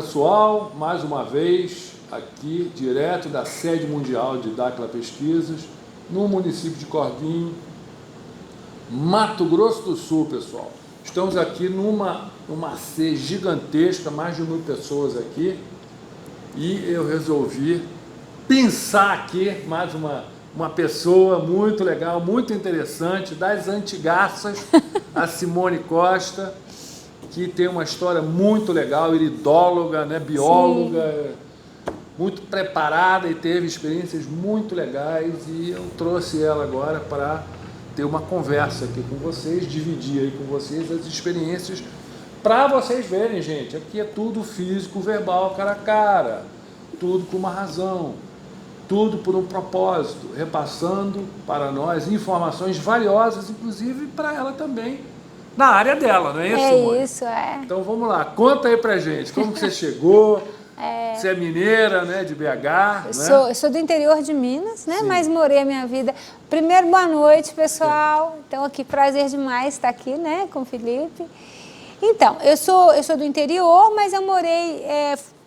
pessoal, mais uma vez aqui, direto da sede mundial de Dáquila Pesquisas, no município de Corvinho, Mato Grosso do Sul, pessoal. Estamos aqui numa C gigantesca, mais de 1000 pessoas aqui, e eu resolvi pensar aqui mais uma pessoa muito legal, muito interessante, das antigaças, a Simone Costa, que tem uma história muito legal, iridóloga, né, bióloga, sim, muito preparada e teve experiências muito legais, e eu trouxe ela agora para ter uma conversa aqui com vocês, dividir aí com vocês as experiências, para vocês verem, gente, aqui é tudo físico, verbal, cara a cara, tudo com uma razão, tudo por um propósito, repassando para nós informações valiosas, inclusive para ela também, na área dela, não é isso, Simone? É isso, é. Então vamos lá, conta aí pra gente, como que você chegou, você é mineira, né, de BH, eu sou do interior de Minas, né, mas morei a minha vida. Primeiro, boa noite, pessoal, então aqui, prazer demais estar aqui, né, com o Felipe. Então, eu sou do interior, mas eu morei,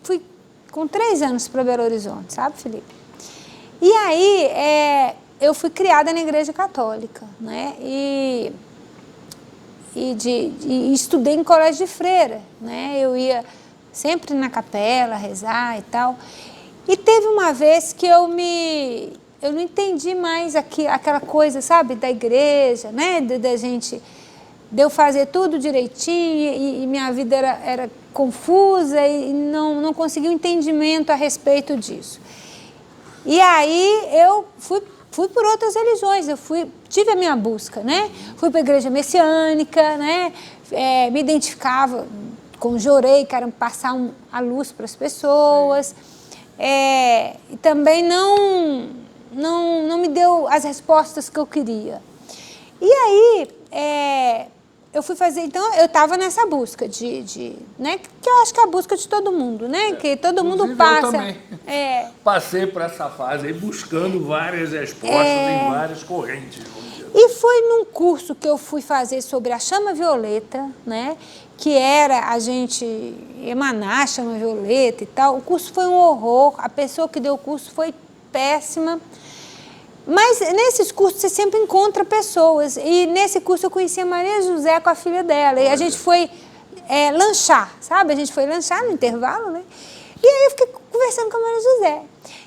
fui com 3 anos para Belo Horizonte, sabe, Felipe? E aí, eu fui criada na Igreja Católica, né, e estudei em colégio de freira, né? Eu ia sempre na capela rezar e tal. E teve uma vez que eu não entendi mais aquela coisa, sabe, da igreja, né? De eu fazer tudo direitinho e minha vida era confusa e não conseguia um entendimento a respeito disso. E aí eu fui por outras religiões, tive a minha busca, né? Fui para a igreja messiânica, né? Me identificava com o Jorei, que era passar a luz para as pessoas. E também não me deu as respostas que eu queria. E aí, eu fui fazer, então, eu estava nessa busca né? Que eu acho que é a busca de todo mundo, né? Que todo mundo passa. Eu também. Passei por essa fase aí, buscando várias respostas em várias correntes. E foi num curso que eu fui fazer sobre a chama violeta, né? Que era a gente emanar a chama violeta e tal. O curso foi um horror, a pessoa que deu o curso foi péssima. Mas nesses cursos você sempre encontra pessoas. E nesse curso eu conheci a Maria José com a filha dela. E a gente foi lanchar, sabe? A gente foi lanchar no intervalo, né? E aí eu fiquei conversando com a Maria José.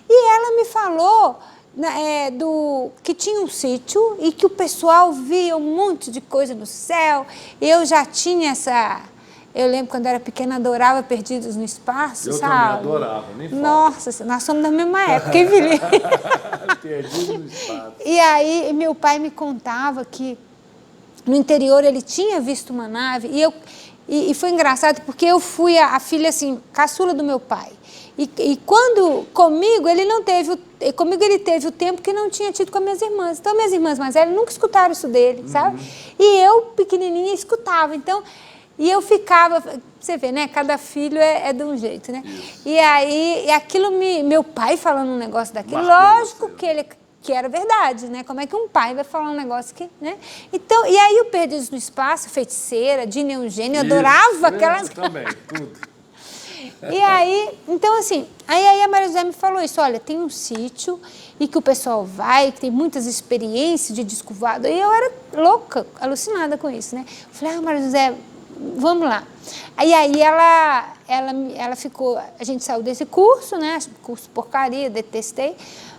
E ela me falou que tinha um sítio e que o pessoal via um monte de coisa no céu. Eu já tinha essa... Eu lembro quando eu era pequena, adorava Perdidos no Espaço, sabe? Eu também adorava, nem falo. Nossa, nós somos da mesma época, hein, Felipe? Perdidos no Espaço. E aí, meu pai me contava que no interior ele tinha visto uma nave, e foi engraçado porque eu fui a filha, assim, caçula do meu pai. E comigo ele teve o tempo que não tinha tido com as minhas irmãs. Então, minhas irmãs mais velhas nunca escutaram isso dele, sabe? E eu, pequenininha, escutava. Então... E eu ficava, você vê, né? Cada filho é de um jeito, né? Isso. E aí, aquilo meu pai falando um negócio daquilo, lógico que era verdade, né? Como é que um pai vai falar um negócio que, né? Então, e aí o Perdidos no Espaço, Feiticeira, Dina Eugênia, eu adorava aquelas... Eu também, tudo. E aí, então assim, aí a Maria José me falou isso, olha, tem um sítio e que o pessoal vai, que tem muitas experiências de disco voador, e eu era louca, alucinada com isso, né? Eu falei, Maria José... Vamos lá. Aí ela ficou, a gente saiu desse curso, né? Curso porcaria, detestei.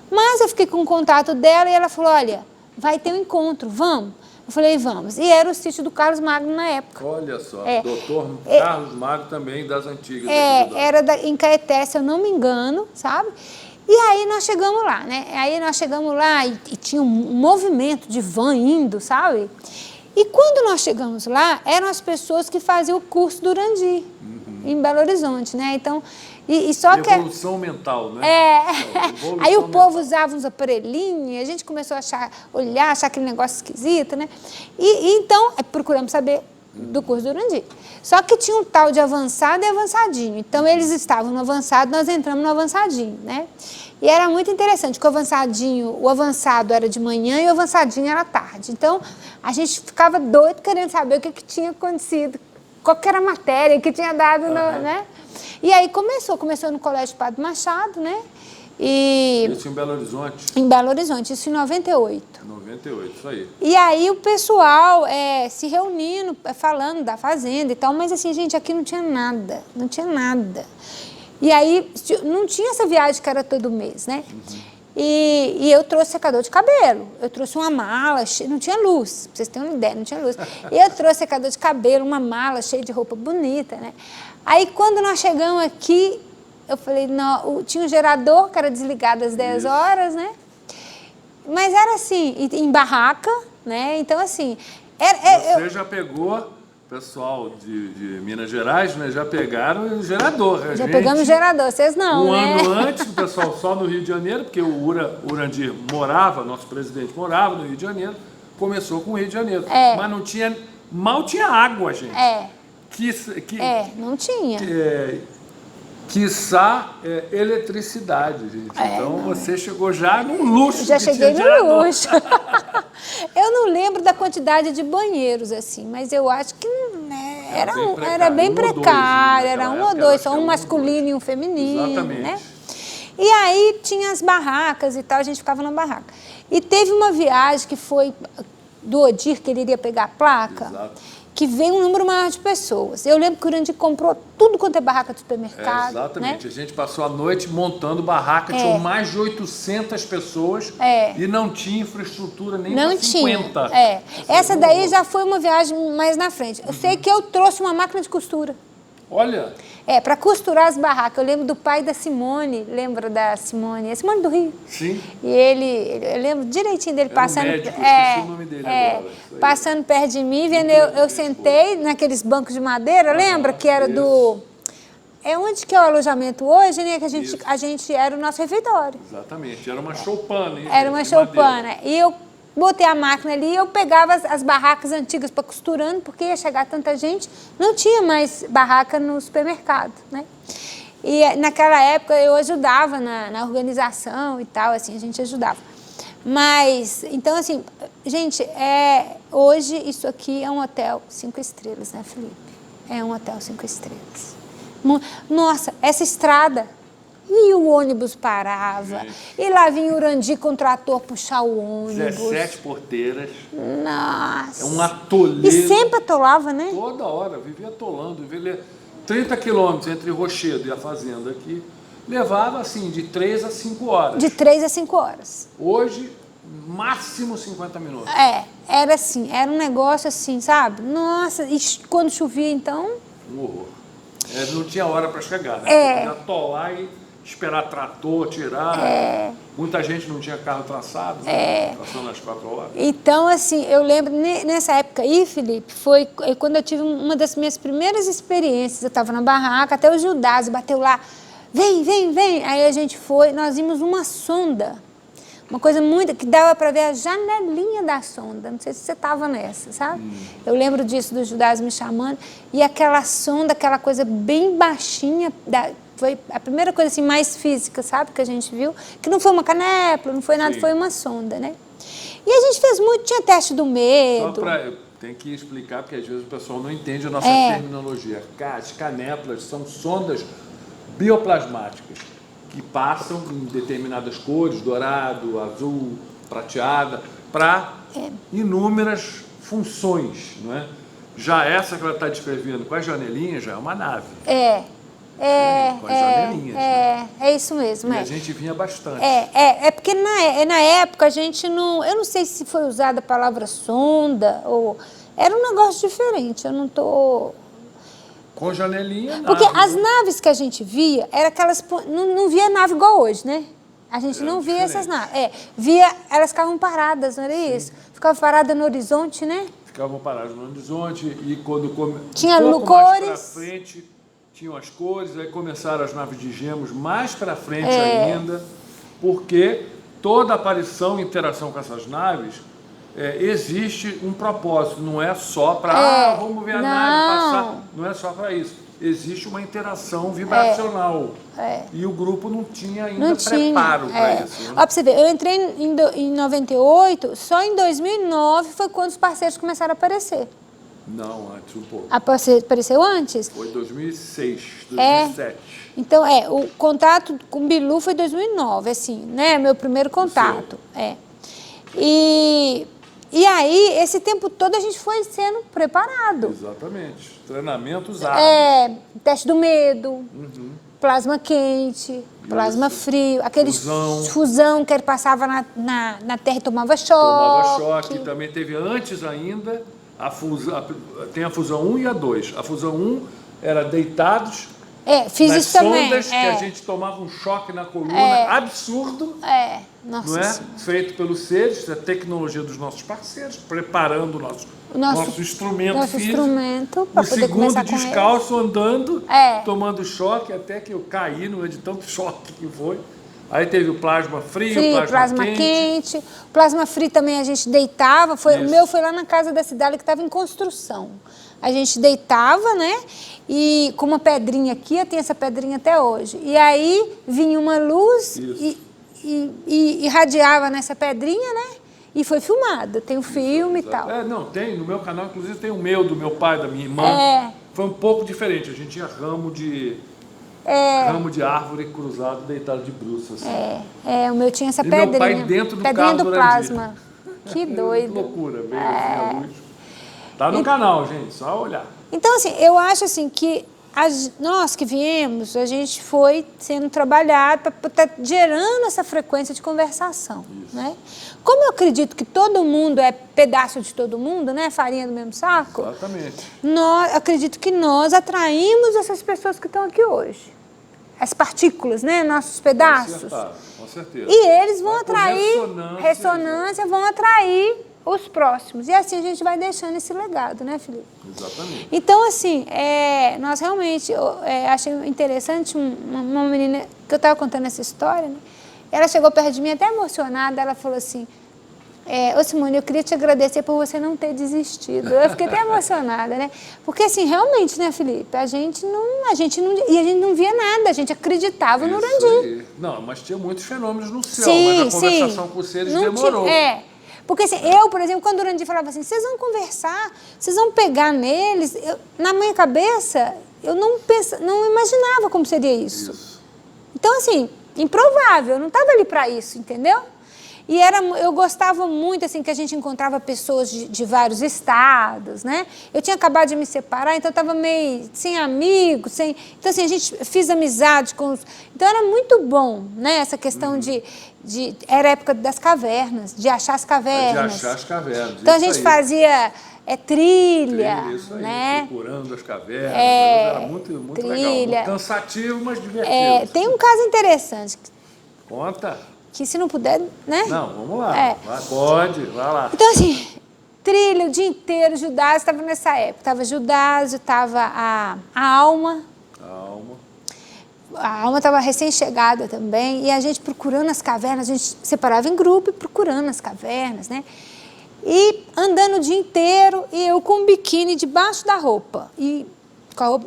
Mas eu fiquei com o contato dela e ela falou, olha, vai ter um encontro, vamos? Eu falei, vamos. E era o sítio do Carlos Magno na época. Olha só, doutor Carlos Magno também, das antigas. Era em Caeté, se eu não me engano, sabe? E aí nós chegamos lá, né? Aí nós chegamos lá e tinha um movimento de van indo, sabe? E quando nós chegamos lá, eram as pessoas que faziam o curso do Urandi, em Belo Horizonte, né? Então, só que... Evolução mental, né? Aí o povo usava uns aparelhinhos, e a gente começou a olhar, achar aquele negócio esquisito, né? Então, procuramos saber do curso do Urandi. Só que tinha um tal de avançado e avançadinho. Então, eles estavam no avançado, nós entramos no avançadinho, né? E era muito interessante, que o avançado era de manhã e o avançadinho era à tarde. Então, a gente ficava doido querendo saber o que tinha acontecido qual que era a matéria que tinha dado, né? E aí começou no Colégio Padre Machado, né? E isso em Belo Horizonte? Em Belo Horizonte, isso em 98. 98, isso aí. E aí o pessoal se reunindo, falando da fazenda e tal, mas assim, gente, aqui não tinha nada, não tinha nada. E aí não tinha essa viagem que era todo mês, né? E eu trouxe secador de cabelo, eu trouxe uma mala, não tinha luz, pra vocês terem uma ideia, não tinha luz. E eu trouxe secador de cabelo, uma mala cheia de roupa bonita, né? Aí quando nós chegamos aqui, eu falei, não, tinha um gerador que era desligado às 10 horas, né? Mas era assim, em barraca, né? Então assim... Você já pegou... Pessoal de Minas Gerais, né, já pegaram o gerador. Já pegamos o gerador, vocês não, né? Ano antes, o pessoal só no Rio de Janeiro, porque o Urandir morava, nosso presidente morava no Rio de Janeiro, começou com o Rio de Janeiro. Mas não tinha, mal tinha água, gente. Não tinha. Quiçá eletricidade, gente. Então você chegou já no luxo. Já cheguei no luxo. Eu não lembro da quantidade de banheiros, assim, mas eu acho que era bem precário, era um ou dois, só um masculino e um feminino. Exatamente. Né? E aí tinha as barracas e tal, a gente ficava na barraca. E teve uma viagem que foi do Odir, que ele iria pegar a placa. Exato. Que veio um número maior de pessoas. Eu lembro que o Urandir comprou tudo quanto é barraca de supermercado. Exatamente. Né? A gente passou a noite montando barraca, tinham mais de 800 pessoas e não tinha infraestrutura nem para 50. Essa daí já foi uma viagem mais na frente. Eu sei que eu trouxe uma máquina de costura. Olha! Para costurar as barracas. Eu lembro do pai da Simone, lembra da Simone? A Simone do Rio. Sim. E eu lembro direitinho dele passando... Médico, esqueci o nome dele agora. Passando perto de mim, vendo eu sentei naqueles bancos de madeira, lembra? Que era do... Onde que é o alojamento hoje, né? Que a gente era o nosso refeitório. Exatamente. Era uma choupana. Era uma choupana. E eu botei a máquina ali e eu pegava as barracas antigas para costurando, porque ia chegar tanta gente, não tinha mais barraca no supermercado, né? E naquela época eu ajudava na organização e tal, assim, a gente ajudava. Mas, então assim, gente, hoje isso aqui é um hotel 5 estrelas, né, Felipe? É um hotel 5 estrelas. Nossa, essa estrada... E o ônibus parava, e lá vinha o Urandir com o trator puxar o ônibus. 17 porteiras. Nossa. É um atoleiro. E sempre atolava, né? Toda hora, vivia atolando. 30 quilômetros entre Rochedo e a fazenda aqui, levava assim, de 3 a 5 horas. De 3 a 5 horas. Hoje, máximo 50 minutos. Era assim, era um negócio assim, sabe? Nossa, e quando chovia, então... Um horror. Não tinha hora para chegar, né? Podia atolar e esperar trator, tirar. Muita gente não tinha carro traçado, passando as 4 horas. Então, assim, eu lembro, nessa época aí, Felipe, foi quando eu tive uma das minhas primeiras experiências. Eu estava na barraca, até o Gildásio bateu lá, vem. Aí a gente foi, nós vimos uma sonda, uma coisa muito, que dava para ver a janelinha da sonda. Não sei se você estava nessa, sabe? Eu lembro disso, do Gildásio me chamando. E aquela sonda, aquela coisa bem baixinha, foi a primeira coisa assim mais física, sabe, que a gente viu, que não foi uma canépla, não foi nada, foi uma sonda, né? E a gente fez muito, tinha teste do medo. Tem que explicar, porque às vezes o pessoal não entende a nossa terminologia. As canéplas são sondas bioplasmáticas que passam em determinadas cores, dourado, azul, prateada, para inúmeras funções, não é? Já essa que ela está descrevendo com as janelinhas já é uma nave. Com as janelinhas. É isso mesmo. E a gente vinha bastante. Porque na época a gente não... Eu não sei se foi usada a palavra sonda ou... Era um negócio diferente, eu não tô... Com janelinha, nave. Porque as naves que a gente via, era aquelas... Não via nave igual hoje, né? A gente não via essas naves. Elas ficavam paradas, não era isso? Ficavam paradas no horizonte, né? Ficavam paradas no horizonte e quando... Tinha cores. Mais pra frente... Tinham as cores, aí começaram as naves de gemos mais para frente ainda, porque toda aparição e interação com essas naves existe um propósito, não é só para vamos ver a nave passar, não é só para isso. Existe uma interação vibracional e o grupo não tinha ainda preparo para isso. Né? Ó, pra você ver, eu entrei em 98, só em 2009 foi quando os parceiros começaram a aparecer. Não, antes um pouco. Apareceu antes? Foi 2006, 2007. Então, o contato com o Bilu foi em 2009, assim, né? Meu primeiro contato. E aí, esse tempo todo a gente foi sendo preparado. Exatamente. Treinamentos árduos. Teste do medo, plasma quente, plasma frio, aqueles fusão que ele passava na terra e tomava choque. Tomava choque. Também teve antes ainda, tem a fusão 1 e a 2. A fusão 1 era deitados fiz nas isso também. sondas que a gente tomava um choque na coluna absurdo. Nossa, não é? Feito pelos seres, a tecnologia dos nossos parceiros, preparando o nosso instrumento físico. Para o poder segundo começar descalço, andando, tomando choque, até que eu caí no meio de tanto choque que foi. Aí teve o plasma frio, plasma quente. Plasma frio também a gente deitava. O meu foi lá na casa da cidade que estava em construção. A gente deitava, né? E com uma pedrinha aqui, eu tenho essa pedrinha até hoje. E aí vinha uma luz e irradiava nessa pedrinha, né? E foi filmado. Tem um filme e tal. Não, tem. No meu canal, inclusive, tem o meu, do meu pai, da minha irmã. Foi um pouco diferente. A gente tinha ramo de árvore cruzado, deitado de bruços. Assim. O meu tinha essa pedrinha. Meu pai dentro do pedrinha carro do plasma. Que doido. Que loucura, veio assim a luz. Tá no canal, gente, só olhar. Então, assim, eu acho assim que nós que viemos, a gente foi sendo trabalhado para estar gerando essa frequência de conversação, né? Como eu acredito que todo mundo é pedaço de todo mundo, né? Farinha do mesmo saco. Exatamente. Acredito que nós atraímos essas pessoas que estão aqui hoje. As partículas, né? Nossos pedaços. Com certeza. E eles vão atrair, ressonância, vão atrair os próximos. E assim a gente vai deixando esse legado, né, Felipe? Exatamente. Então, assim, nós realmente, achei interessante uma menina, que eu estava contando essa história, né? Ela chegou perto de mim até emocionada, ela falou assim, ô Simone, eu queria te agradecer por você não ter desistido. Eu fiquei até emocionada, né? Porque, assim, realmente, né, Felipe, a gente não via nada, a gente acreditava no Urandi. Não, mas tinha muitos fenômenos no céu, mas a conversação com os seres demorou. Porque assim, eu, por exemplo, quando o Urandi falava assim, vocês vão conversar, vocês vão pegar neles, na minha cabeça, eu não imaginava como seria isso. Então, assim, improvável, eu não estava ali para isso, entendeu? E eu gostava muito, assim, que a gente encontrava pessoas de vários estados, né? Eu tinha acabado de me separar, então eu estava meio sem amigos, Então, assim, fiz amizade com os... Então, era muito bom, né? Essa questão Era a época das cavernas, de achar as cavernas. De achar as cavernas. Então, a gente fazia trilha, isso aí, né? Procurando as cavernas. Era muito legal. Muito cansativo, mas divertido. Tem um caso interessante. Conta. Que se não puder, né? Não, vamos lá. Pode, vai lá. Então, assim, trilha o dia inteiro, Judásio estava nessa época. Estava Judásio, estava a Alma. A Alma estava recém-chegada também. E a gente procurando as cavernas, a gente separava em grupo e procurando as cavernas, né? E andando o dia inteiro, e eu com um biquíni debaixo da roupa. E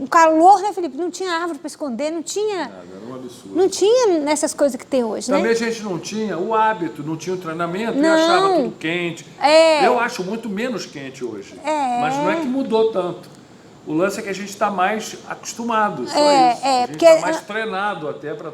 um calor, né, Felipe? Não tinha árvore para esconder, não tinha... Nada, era um absurdo. Não tinha nessas coisas que tem hoje, Também né? a gente não tinha o hábito, não tinha o treinamento, não. E achava tudo quente. Eu acho muito menos quente hoje. Mas não é que mudou tanto. O lance é que a gente está mais acostumado, só isso. A gente está mais treinado até para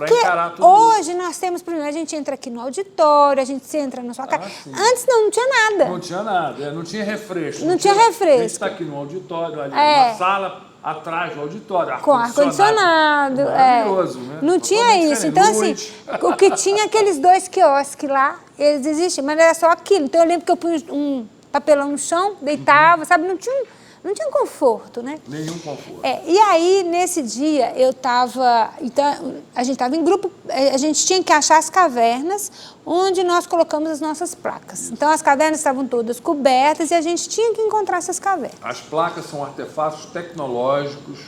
encarar tudo hoje nós temos, primeiro, a gente entra aqui no auditório, a gente entra na sua casa. Antes não tinha nada. Não tinha nada, não tinha refresco. Não tinha refresco. A gente está aqui no auditório, ali na sala atrás do auditório, com ar-condicionado. Maravilhoso, né? Não tinha isso. Então, assim, o que tinha aqueles 2 quiosques lá, eles existiam, mas era só aquilo. Então, eu lembro que eu punha um papelão no chão, deitava, sabe? Não tinha conforto, né? Nenhum conforto. E aí, nesse dia, então, a gente estava em grupo, a gente tinha que achar as cavernas onde nós colocamos as nossas placas. Isso. Então, as cavernas estavam todas cobertas e a gente tinha que encontrar essas cavernas. As placas são artefatos tecnológicos,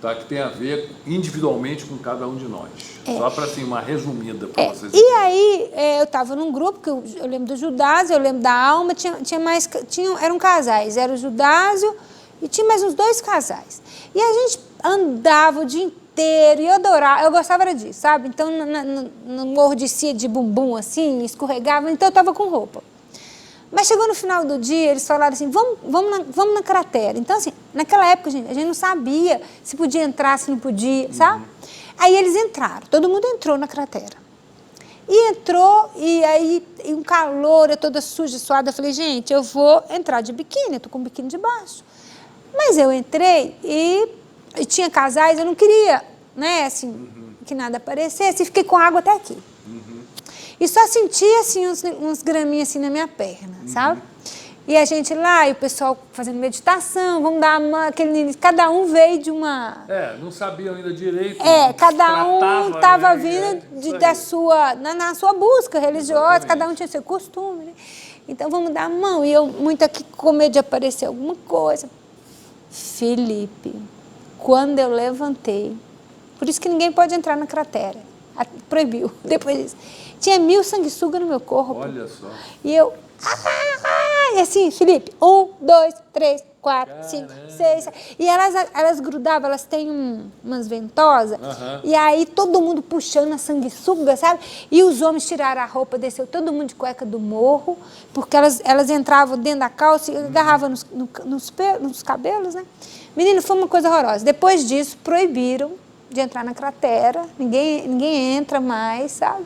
tá, que tem a ver individualmente com cada um de nós. Só para, assim, uma resumida para vocês. E aí, eu estava num grupo, que eu lembro do Judásio, eu lembro da Alma, eram casais, era o Judásio e tinha mais uns 2 casais. E a gente andava o dia inteiro e eu adorava, eu gostava disso, sabe? Então, no morro descia de bumbum, assim, escorregava, então eu estava com roupa. Mas chegou no final do dia, eles falaram assim, vamos na cratera. Então, assim, naquela época, gente, a gente não sabia se podia entrar, se não podia, sabe? Aí eles entraram, todo mundo entrou na cratera. E entrou, e aí um calor, eu toda suja, suada. Eu falei, gente, eu vou entrar de biquíni, eu tô com o biquíni de baixo. Mas eu entrei e tinha casais, eu não queria, né, assim, que nada aparecesse, e fiquei com água até aqui. E só sentia, assim, uns graminhos, assim, na minha perna, sabe? E a gente lá, e o pessoal fazendo meditação, vamos dar aquele... Cada um veio de uma... Não sabiam ainda direito. Cada um estava vindo da sua, na sua busca religiosa, exatamente. Cada um tinha seu costume, né? Então, vamos dar a mão. E eu, muito aqui, com medo de aparecer alguma coisa. Felipe, quando eu levantei, por isso que ninguém pode entrar na cratera, proibiu, depois disso. Tinha 1000 sanguessugas no meu corpo. Olha só. E eu, e assim, Felipe, 1, 2, 3, 4, 5, 6, 7. E elas grudavam, elas têm umas ventosas, e aí todo mundo puxando a sanguessuga, sabe? E os homens tiraram a roupa, desceu todo mundo de cueca do morro, porque elas entravam dentro da calça e agarravam nos cabelos, né? Menino, foi uma coisa horrorosa. Depois disso, proibiram de entrar na cratera, ninguém entra mais, sabe?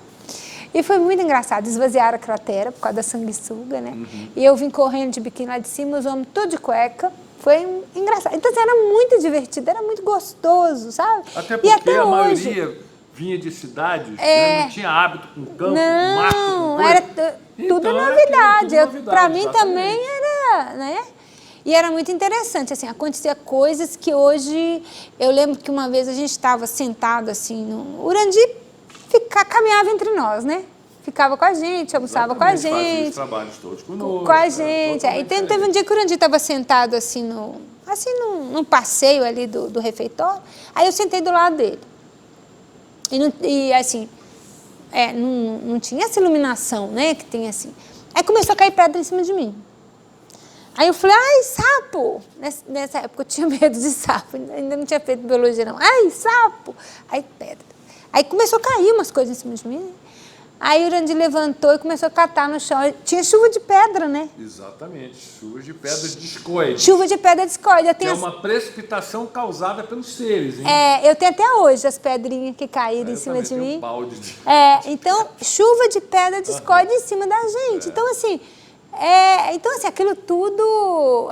E foi muito engraçado, esvaziaram a cratera por causa da sanguessuga, né? E eu vim correndo de biquíni lá de cima, os homens todos de cueca. Foi engraçado. Então, assim, era muito divertido, era muito gostoso, sabe? Até porque a maioria vinha de cidades, não tinha hábito com campo, com mato, com coisa. Era tudo então, novidade. Para mim exatamente. também era, né? E era muito interessante, assim, acontecia coisas que hoje... Eu lembro que uma vez a gente estava sentado, assim, no Urandi, caminhava entre nós, né? Ficava com a gente, almoçava com a gente. Fazia os trabalhos todos conosco. Com a gente. Aí teve um dia que o Urandi estava sentado, assim, num passeio ali do refeitório. Aí eu sentei do lado dele. Assim, não tinha essa iluminação, né? Que tem assim. Aí começou a cair pedra em cima de mim. Aí eu falei, ai, sapo! Nessa época eu tinha medo de sapo, ainda não tinha feito biologia, não. Ai, sapo! Aí pedra. Aí começou a cair umas coisas em cima de mim. Aí o Urandi levantou e começou a catar no chão. Tinha chuva de pedra, né? Exatamente, chuva de pedra de discoide. Chuva de pedra de discoide. É uma precipitação causada pelos seres, hein? Eu tenho até hoje as pedrinhas que caíram em cima de mim. Balde de... Então, chuva de pedra de discoide em cima da gente. Então, assim, aquilo tudo,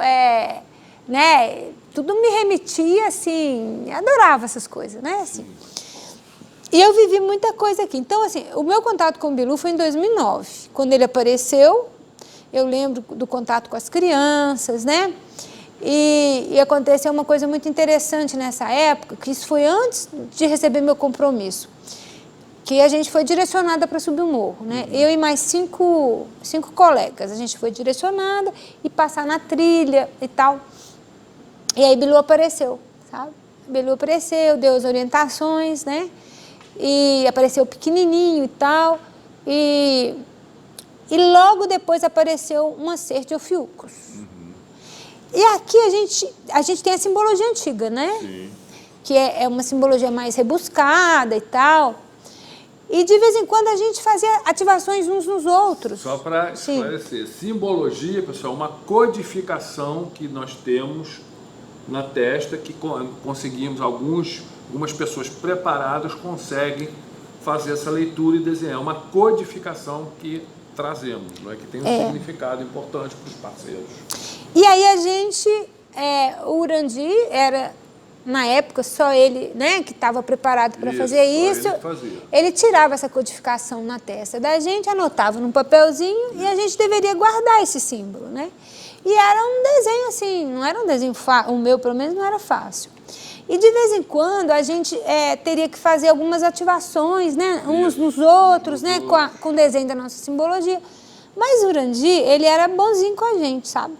né? Tudo me remetia, assim, adorava essas coisas, né? Assim. E eu vivi muita coisa aqui. Então, assim, o meu contato com o Bilu foi em 2009. Quando ele apareceu, eu lembro do contato com as crianças, né? E aconteceu uma coisa muito interessante nessa época, que isso foi antes de receber meu compromisso, que a gente foi direcionada para subir o morro, né? Eu e mais cinco colegas, a gente foi direcionada e passar na trilha e tal. E aí Bilu apareceu, sabe? Bilu apareceu, deu as orientações, né? E apareceu pequenininho e tal, e logo depois apareceu um acerto de Ophiuchus. E aqui a gente tem a simbologia antiga, né? Sim. Que é uma simbologia mais rebuscada e tal. E de vez em quando a gente fazia ativações uns nos outros. Só para esclarecer, simbologia, pessoal, é uma codificação que nós temos na testa, que conseguimos, algumas pessoas preparadas conseguem fazer essa leitura e desenhar. É uma codificação que trazemos, não é? Que tem um significado importante para os parceiros. E aí a gente, o Urandi era, na época, só ele, né, que estava preparado para fazer isso. Ele tirava essa codificação na testa da gente, anotava num papelzinho e a gente deveria guardar esse símbolo, né? E era um desenho assim, não era um desenho fácil, o meu pelo menos não era fácil. E de vez em quando a gente teria que fazer algumas ativações, né, uns nos outros, né, com o desenho da nossa simbologia. Mas o Urandi, ele era bonzinho com a gente, sabe?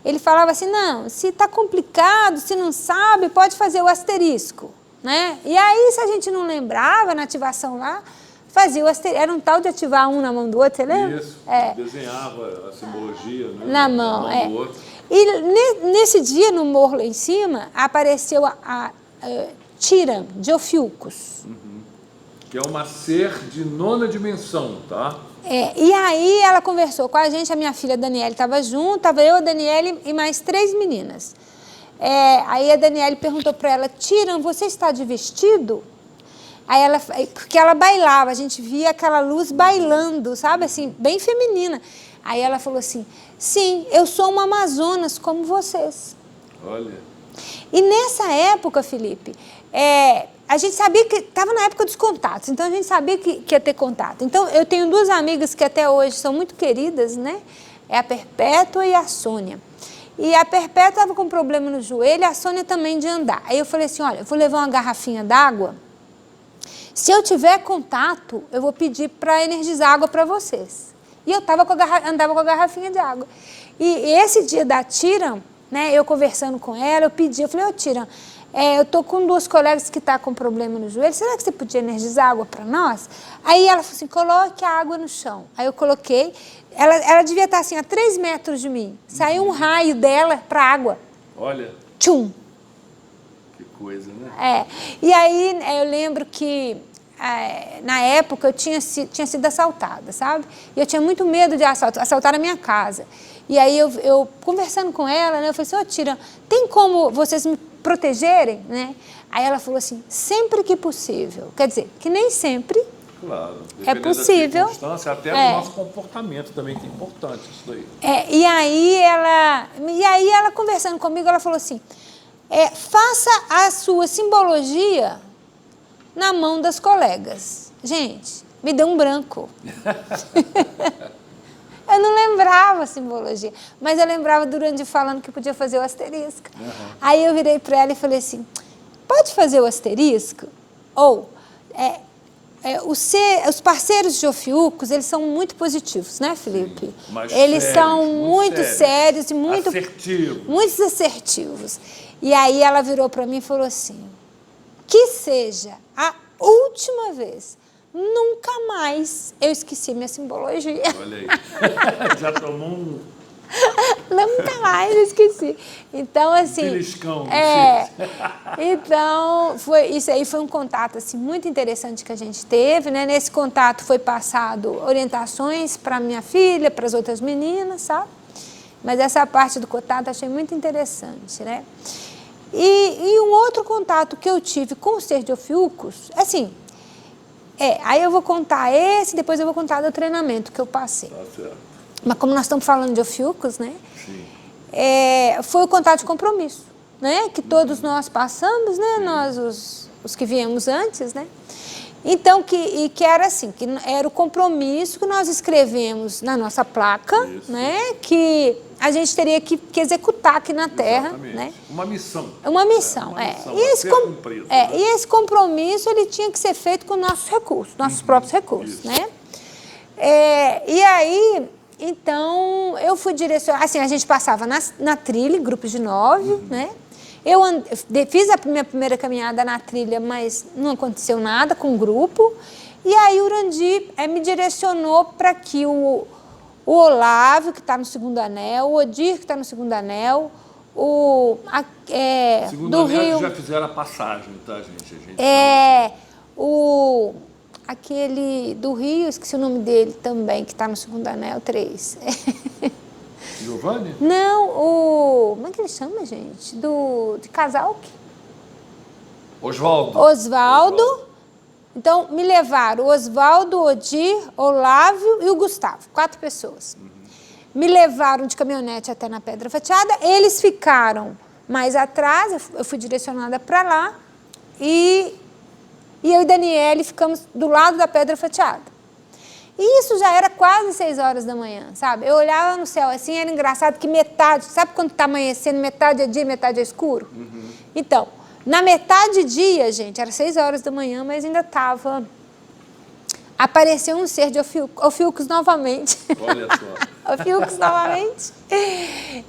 Ele falava assim, não, se está complicado, se não sabe, pode fazer o asterisco, né? E aí, se a gente não lembrava na ativação lá, fazia o asterisco. Era um tal de ativar um na mão do outro, você lembra? Isso, desenhava a simbologia, né, na mão do outro. E nesse dia, no morro lá em cima, apareceu a Tiram, de Ophiuchus. que é uma ser de 9ª dimensão, tá? E aí ela conversou com a gente, a minha filha Daniele estava junto, estava eu, a Daniele e mais 3 meninas. Aí a Daniele perguntou para ela, Tiram, você está de vestido? Aí ela, porque ela bailava, a gente via aquela luz bailando, sabe, assim, bem feminina. Aí ela falou assim, sim, eu sou uma Amazonas como vocês. Olha. E nessa época, Felipe, a gente sabia que estava na época dos contatos, então a gente sabia que ia ter contato. Então eu tenho 2 amigas que até hoje são muito queridas, né? É a Perpétua e a Sônia. E a Perpétua estava com problema no joelho, e a Sônia também de andar. Aí eu falei assim, olha, eu vou levar uma garrafinha d'água. Se eu tiver contato, eu vou pedir para energizar água para vocês. E eu andava com a garrafinha de água. E esse dia da Tiram, né, eu conversando com ela, eu falei, ô Tiram, eu tô com 2 colegas que estão com problema no joelho, será que você podia energizar água para nós? Aí ela falou assim, coloque a água no chão. Aí eu coloquei, ela devia estar assim a 3 metros de mim. Saiu um raio dela para a água. Olha. Tchum. Que coisa, né? E aí eu lembro que na época eu tinha sido assaltada, sabe? E eu tinha muito medo de assaltar a minha casa. E aí eu conversando com ela, né, eu falei assim, ô Tiram, tem como vocês me protegerem, né? Aí ela falou assim, sempre que possível. Quer dizer, que nem sempre claro, é possível. Da circunstância, até o nosso comportamento também que é importante isso daí. E aí ela conversando comigo, ela falou assim, faça a sua simbologia na mão das colegas. Gente, me deu um branco. Eu não lembrava a simbologia, mas eu lembrava durante falando que podia fazer o asterisco. Aí eu virei para ela e falei assim, pode fazer o asterisco? Ou, os parceiros de Ofiucos, eles são muito positivos, né, Felipe? Sim, mas eles sérios, são muito sérios e muito assertivos. Assertivos. E aí ela virou para mim e falou assim, que seja a última vez, nunca mais eu esqueci minha simbologia. Olha aí, já tomou um... Nunca mais eu esqueci. Então, assim... Beliscão. Então, isso aí foi um contato assim, muito interessante que a gente teve, né? Nesse contato foi passado orientações para minha filha, para as outras meninas, sabe? Mas essa parte do contato achei muito interessante, né? E um outro contato que eu tive com o ser de Ofiucos, assim, aí eu vou contar esse, depois eu vou contar do treinamento que eu passei. Tá certo. Mas como nós estamos falando de Ofiucos, né? Sim. Foi o contato de compromisso, né? Que todos nós passamos, né? Nós, os que viemos antes, né? Então, que era assim, que era o compromisso que nós escrevemos na nossa placa, né? Que a gente teria que executar aqui na Terra. Exatamente. Né? Uma missão. Uma missão, E esse compromisso, ele tinha que ser feito com nossos recursos, nossos próprios recursos, né? E aí, então, eu fui direcionar, assim, a gente passava na trilha, em grupos de 9, né? Eu fiz a minha primeira caminhada na trilha, mas não aconteceu nada com o grupo. E aí o Urandi me direcionou para que o Olávio, que está no 2º anel, o Odir, que está no 2º anel, Segundo do anel, Rio... já fizeram a passagem, tá, gente? Aquele do Rio, esqueci o nome dele também, que está no 2º anel, 3. Giovanni? Não, como é que ele chama, gente? De Casalque? Osvaldo. Então, me levaram o Osvaldo, o Odir, Olávio e o Gustavo, 4 pessoas. Me levaram de caminhonete até na Pedra Fatiada, eles ficaram mais atrás, eu fui direcionada para lá, e eu e Daniele ficamos do lado da Pedra Fatiada. E isso já era quase 6 horas da manhã, sabe? Eu olhava no céu assim, era engraçado que metade, sabe quando está amanhecendo, metade é dia, metade é escuro? Então, na metade dia, gente, era 6 horas da manhã, mas ainda estava... Apareceu um ser de Ofiucos novamente. Olha só. Ofiucos novamente.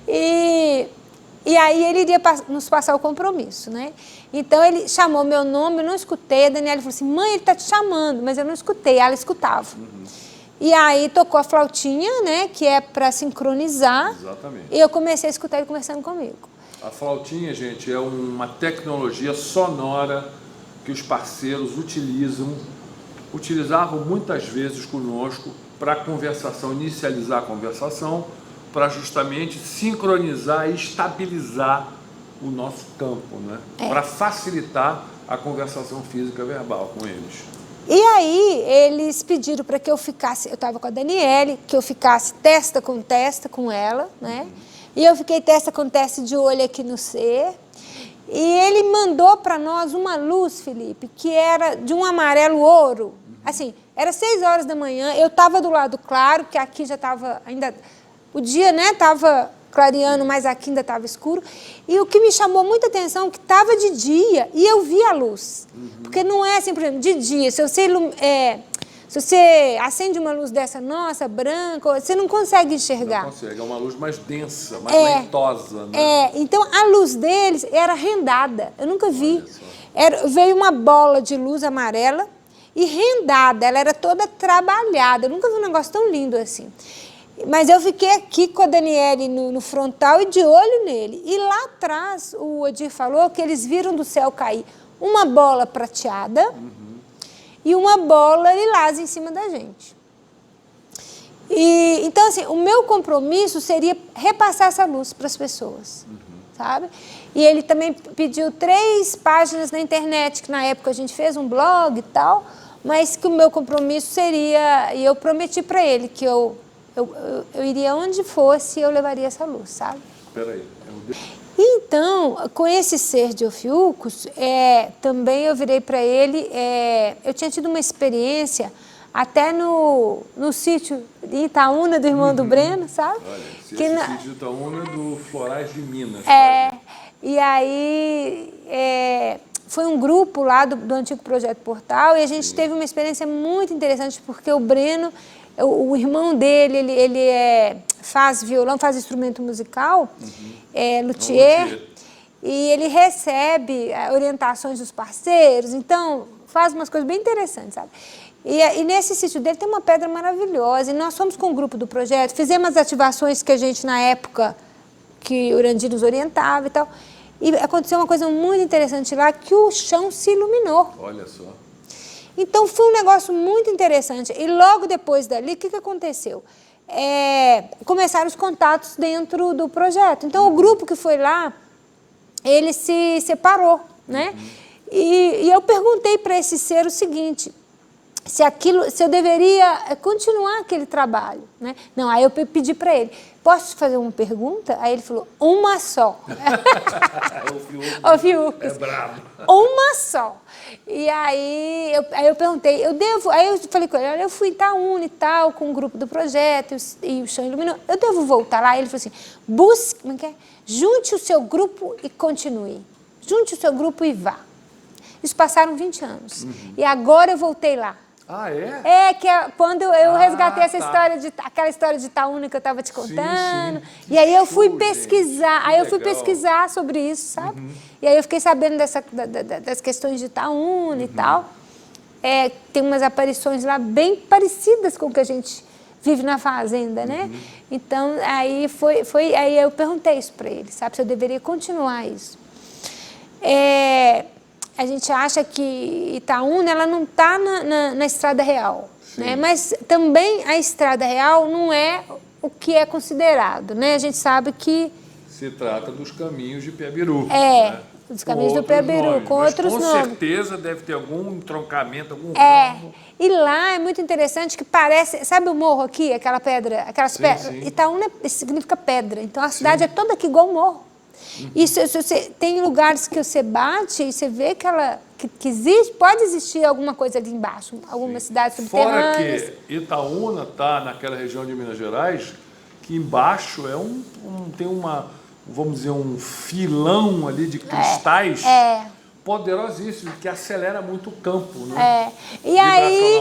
E aí ele iria nos passar o compromisso, né? Então ele chamou meu nome, eu não escutei. A Daniela falou assim, mãe, ele está te chamando, mas eu não escutei, ela escutava. E aí tocou a flautinha, né, que é para sincronizar. Exatamente. E eu comecei a escutar ele conversando comigo. A flautinha, gente, é uma tecnologia sonora que os parceiros utilizam utilizavam muitas vezes conosco para a conversação, inicializar a conversação, para justamente sincronizar e estabilizar o nosso campo, né? Para facilitar a conversação física verbal com eles. E aí eles pediram para que eu ficasse, eu estava com a Daniele, que eu ficasse testa com ela, né? E eu fiquei testa com testa de olho aqui no C. E ele mandou para nós uma luz, Felipe, que era de um amarelo ouro. Assim, era 6 horas da manhã, eu estava do lado claro, que aqui já estava ainda... O dia, né, estava clareando, mas aqui ainda estava escuro. E o que me chamou muita atenção é que estava de dia e eu vi a luz. Porque não é assim, por exemplo, de dia. Se você acende uma luz dessa, nossa, branca, você não consegue enxergar. Não consegue, é uma luz mais densa, mais leitosa. Né? Então a luz deles era rendada, eu nunca vi. Veio uma bola de luz amarela e rendada, ela era toda trabalhada. Eu nunca vi um negócio tão lindo assim. Mas eu fiquei aqui com a Daniele no frontal e de olho nele. E lá atrás, o Odir falou que eles viram do céu cair uma bola prateada e uma bola lilás em cima da gente. E, então, assim, o meu compromisso seria repassar essa luz para as pessoas, sabe? E ele também pediu 3 páginas na internet, que na época a gente fez um blog e tal, mas que o meu compromisso seria, e eu prometi para ele que eu iria onde fosse e eu levaria essa luz, sabe? Espera aí. Então, com esse ser de Ofiucos, também eu virei para ele, eu tinha tido uma experiência até no sítio de Itaúna, do irmão do Breno, sabe? Olha, esse sítio de Itaúna é do Florais de Minas. E aí foi um grupo lá do antigo Projeto Portal e a gente teve uma experiência muito interessante porque o Breno, o irmão dele, ele faz violão, faz instrumento musical, luthier, e ele recebe orientações dos parceiros, então faz umas coisas bem interessantes, sabe? E nesse sítio dele tem uma pedra maravilhosa, e nós fomos com o grupo do projeto, fizemos as ativações que a gente, na época, que o Urandir nos orientava e tal, e aconteceu uma coisa muito interessante lá, que o chão se iluminou. Olha só. Então, foi um negócio muito interessante. E logo depois dali, o que aconteceu? Começaram os contatos dentro do projeto. Então, o grupo que foi lá, ele se separou, né? E eu perguntei para esse ser o seguinte, se eu deveria continuar aquele trabalho, né? Não, aí eu pedi para ele, posso fazer uma pergunta? Aí ele falou, uma só. O Fiucos é brabo. Uma só. E aí eu perguntei, aí eu falei com ele, olha, eu fui em Itaúna e tal, com o grupo do projeto, e o chão iluminou, eu devo voltar lá? Ele falou assim, busque, como é que é? Junte o seu grupo e continue. Junte o seu grupo e vá. Isso passaram 20 anos. E agora eu voltei lá. Ah, é? Quando eu resgatei aquela história de Itaúna que eu estava te contando. Sim. E aí eu fui pesquisar, pesquisar sobre isso, sabe? E aí eu fiquei sabendo das questões de Itaúna e tal. Tem umas aparições lá bem parecidas com o que a gente vive na fazenda, né? Então, aí aí eu perguntei isso para ele, sabe? Se eu deveria continuar isso. A gente acha que Itaúna ela não está na Estrada Real, né? Mas também a Estrada Real não é o que é considerado, né? A gente sabe que... Se trata dos caminhos de Piabiru. Dos caminhos do Piabiru, com outros nomes. Com certeza deve ter algum entroncamento, algum ramo. E lá é muito interessante que parece... Sabe o morro aqui, aquela pedra, aquelas pedras? Sim. Itaúna significa pedra, então a cidade é toda aqui igual morro. E tem lugares que você bate e você vê que existe, pode existir alguma coisa ali embaixo, algumas cidades subterrâneas. Fora que Itaúna está naquela região de Minas Gerais, que embaixo tem vamos dizer, um filão ali de cristais poderosíssimo, que acelera muito o campo, né? E aí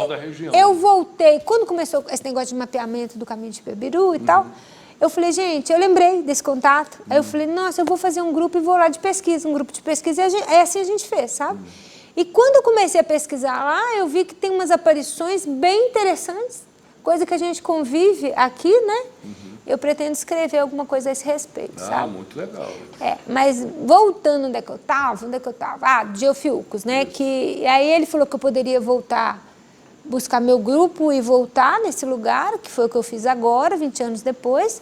eu voltei, quando começou esse negócio de mapeamento do caminho de Piabiru e tal, eu falei, gente, eu lembrei desse contato. Aí eu falei, nossa, eu vou fazer um grupo e vou lá de pesquisa, um grupo de pesquisa. E assim a gente fez, sabe? E quando eu comecei a pesquisar lá, eu vi que tem umas aparições bem interessantes, coisa que a gente convive aqui, né? Eu pretendo escrever alguma coisa a esse respeito, sabe? Muito legal. Mas voltando onde é que eu estava? De Ofiucos, né? E aí ele falou que eu poderia voltar buscar meu grupo e voltar nesse lugar, que foi o que eu fiz agora, 20 anos depois.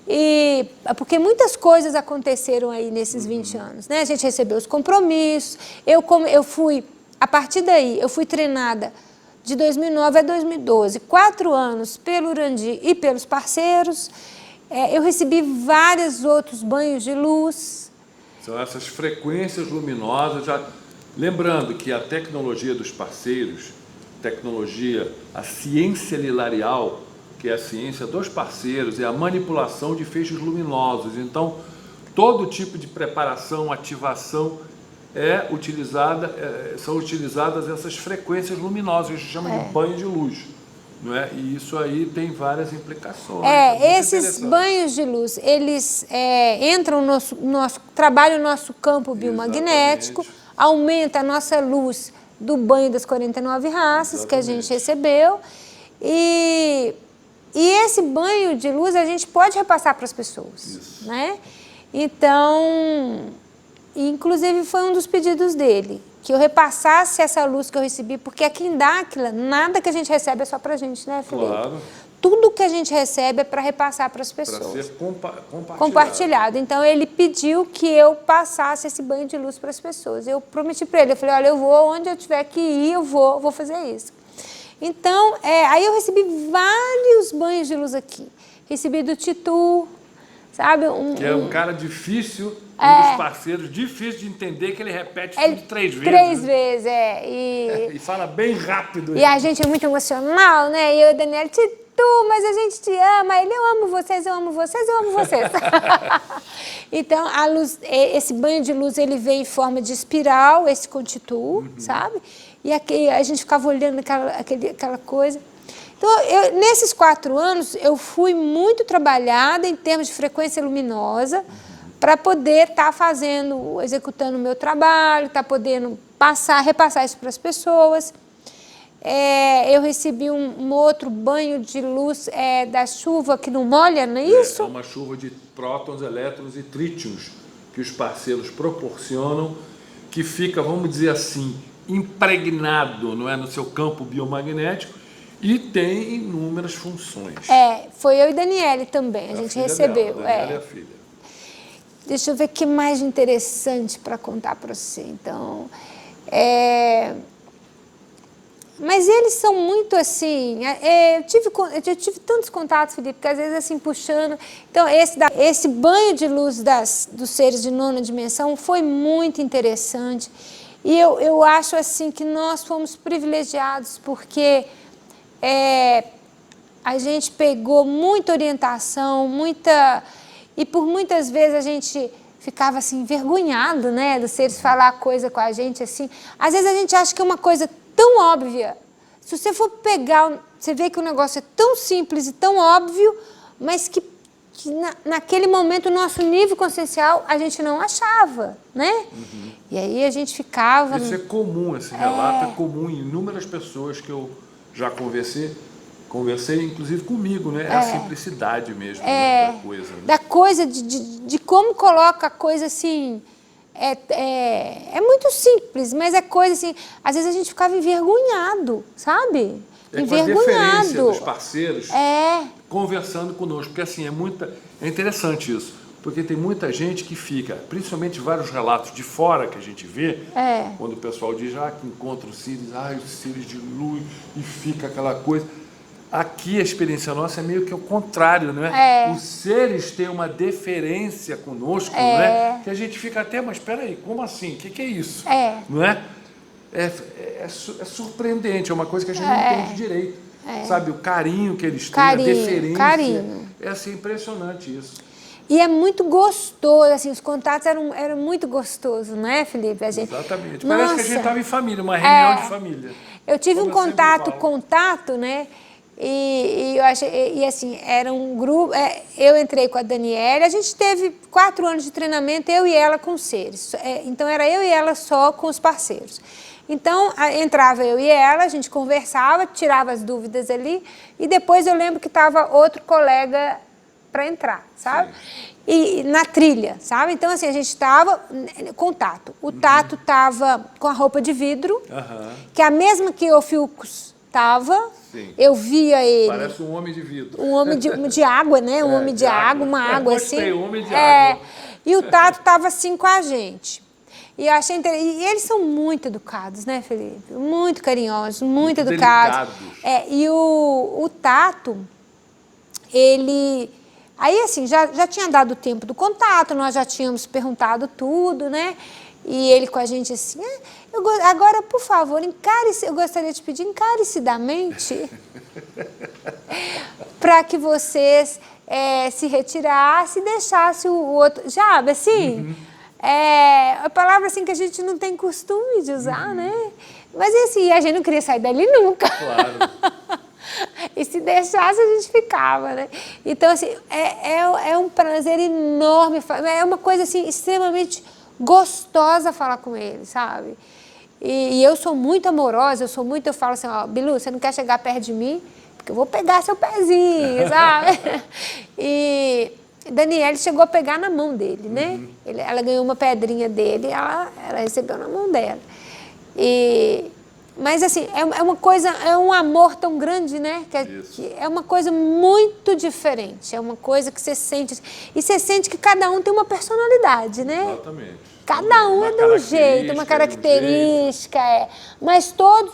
E porque muitas coisas aconteceram aí nesses 20 anos, né? A gente recebeu os compromissos, eu fui, a partir daí, eu fui treinada de 2009 a 2012, 4 anos pelo Urandi e pelos parceiros. Eu recebi vários outros banhos de luz. São essas frequências luminosas. Lembrando que a tecnologia dos parceiros, a ciência lilarial, que é a ciência dos parceiros, é a manipulação de feixes luminosos. Então, todo tipo de preparação, ativação são utilizadas essas frequências luminosas, a gente chama de banho de luz. Não é? E isso aí tem várias implicações. Esses banhos de luz, eles entram no nosso trabalho, no nosso campo biomagnético, aumenta a nossa luz do banho das 49 raças que a gente recebeu. E esse banho de luz a gente pode repassar para as pessoas. Né? Então, inclusive foi um dos pedidos dele, que eu repassasse essa luz que eu recebi, porque aqui em Dáquila, nada que a gente recebe é só para a gente, né, Felipe? Claro. Tudo que a gente recebe é para repassar para as pessoas. Para ser compartilhado. Então, ele pediu que eu passasse esse banho de luz para as pessoas. Eu prometi para ele, eu falei, olha, eu vou, onde eu tiver que ir, eu vou fazer isso. Então, aí eu recebi vários banhos de luz aqui. Recebi do Titu, sabe? Que é um cara difícil, um dos parceiros, difícil de entender, que ele repete tudo 3 vezes. 3 vezes, E fala bem rápido. E a gente é muito emocional, né? E eu e o Daniel, Titu, mas a gente te ama. Ele, eu amo vocês, eu amo vocês, eu amo vocês. Então, a luz, esse banho de luz, ele vem em forma de espiral, esse com Titu, sabe? E aqui a gente ficava olhando aquela coisa. Então, nesses 4 anos, eu fui muito trabalhada em termos de frequência luminosa para poder estar executando o meu trabalho, estar podendo repassar isso para as pessoas. Eu recebi um outro banho de luz da chuva que não molha, não é isso? É uma chuva de prótons, elétrons e trítions que os parceiros proporcionam, que fica, vamos dizer assim, impregnado, não é, no seu campo biomagnético, e tem inúmeras funções. Foi eu e Daniele também, a gente recebeu. Daniele é a filha. Deixa eu ver o que mais de interessante para contar para você. Então, mas eles são muito assim. Eu tive tantos contatos, Felipe, que às vezes assim puxando. Então, esse banho de luz dos seres de 9ª dimensão foi muito interessante. E eu acho assim que nós fomos privilegiados porque a gente pegou muita orientação, e por muitas vezes a gente ficava assim envergonhado, né, dos seres falar coisa com a gente assim. Às vezes a gente acha que é uma coisa tão óbvia. Se você for pegar, você vê que o negócio é tão simples e tão óbvio, mas que naquele momento o nosso nível consciencial a gente não achava, né? E aí a gente ficava... Isso é comum, esse relato é comum em inúmeras pessoas que eu já conversei, inclusive comigo, né? É a simplicidade mesmo da coisa. Né? Da coisa de como coloca a coisa assim... É muito simples, mas é coisa assim... Às vezes a gente ficava envergonhado, sabe? Envergonhado. Com a deferência dos parceiros conversando conosco. Porque assim, é interessante isso. Porque tem muita gente que fica, principalmente vários relatos de fora que a gente vê, quando o pessoal diz que encontra os seres, os seres de luz, e fica aquela coisa. Aqui a experiência nossa é meio que o contrário, não é? Os seres têm uma deferência conosco, não é? Que a gente fica até, mas espera aí, como assim? O que é isso? Não é? É surpreendente, é uma coisa que a gente não entende direito. Sabe, o carinho que eles têm, a deferência. É assim, impressionante isso. E é muito gostoso, assim, os contatos eram muito gostosos, não é, Felipe? Exatamente. Parece que a gente estava em família, uma reunião de família. Eu tive um contato, né? E eu achei, e assim, era um grupo, eu entrei com a Daniele, a gente teve 4 anos de treinamento, eu e ela com seres. Então era eu e ela só com os parceiros. Então, entrava eu e ela, a gente conversava, tirava as dúvidas ali, e depois eu lembro que estava outro colega para entrar, sabe? E na trilha, sabe? Então, assim, a gente estava contato. O Tato estava com a roupa de vidro, que é a mesma que o Fiucos tava. Sim. Eu via ele. Parece um homem de vidro. Um homem de água, né? Um homem de água, uma água Gostei, assim. um homem de água. E o Tato estava assim com a gente. E eu achei interessante. E eles são muito educados, né, Felipe? Muito carinhosos, muito educados. Delicados. E o Tato, ele... Aí, assim, já tinha dado o tempo do contato, nós já tínhamos perguntado tudo, né? E ele com a gente assim, agora, por favor, eu gostaria de pedir encarecidamente para que vocês se retirassem e deixassem o outro... Já, assim, a palavra assim que a gente não tem costume de usar, né? Mas assim, a gente não queria sair dali nunca. Claro. E se deixasse, a gente ficava, né? Então, assim, é um prazer enorme, é uma coisa, assim, extremamente gostosa falar com ele, sabe? E eu sou muito amorosa, eu falo assim, ó, Bilu, você não quer chegar perto de mim? Porque eu vou pegar seu pezinho, sabe? E Daniele chegou a pegar na mão dele, né? Ela ganhou uma pedrinha dele, ela recebeu na mão dela. Mas, assim, é uma coisa, é um amor tão grande, né? Que é uma coisa muito diferente. É uma coisa que você sente. E você sente que cada um tem uma personalidade, né? Exatamente. Cada um é de um jeito, uma característica. Mas todos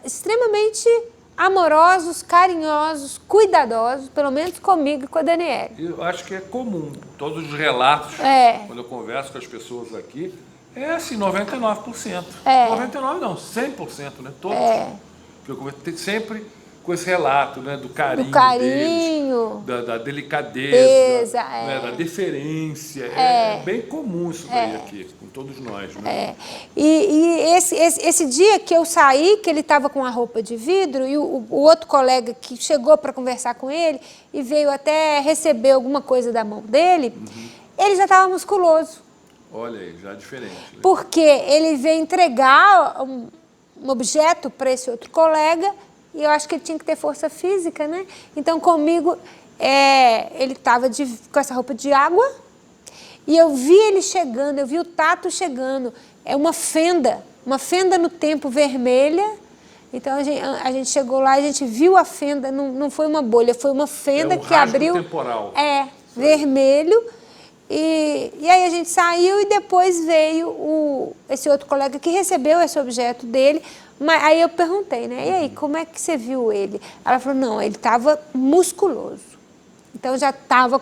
extremamente amorosos, carinhosos, cuidadosos, pelo menos comigo e com a Daniele. Eu acho que é comum. Todos os relatos, quando eu converso com as pessoas aqui, é assim, 99%. 99% não, 100%, né? Todos. Porque eu converso sempre com esse relato, né? Do carinho deles, da delicadeza, né? Da deferência. É bem comum isso daí aqui, com todos nós, né? E esse dia que eu saí, que ele estava com a roupa de vidro, e o outro colega que chegou para conversar com ele e veio até receber alguma coisa da mão dele, ele já estava musculoso. Olha aí, já é diferente. Né? Porque ele veio entregar um objeto para esse outro colega e eu acho que ele tinha que ter força física, né? Então, comigo, ele estava com essa roupa de água e eu vi ele chegando, eu vi o Tato chegando. É uma fenda no tempo vermelha. Então, a gente chegou lá, a gente viu a fenda, não foi uma bolha, foi uma fenda que abriu. Temporal. Vermelho. E aí a gente saiu e depois veio esse outro colega que recebeu esse objeto dele. Mas aí eu perguntei, né? E aí, como é que você viu ele? Ela falou, não, ele estava musculoso. Então já estava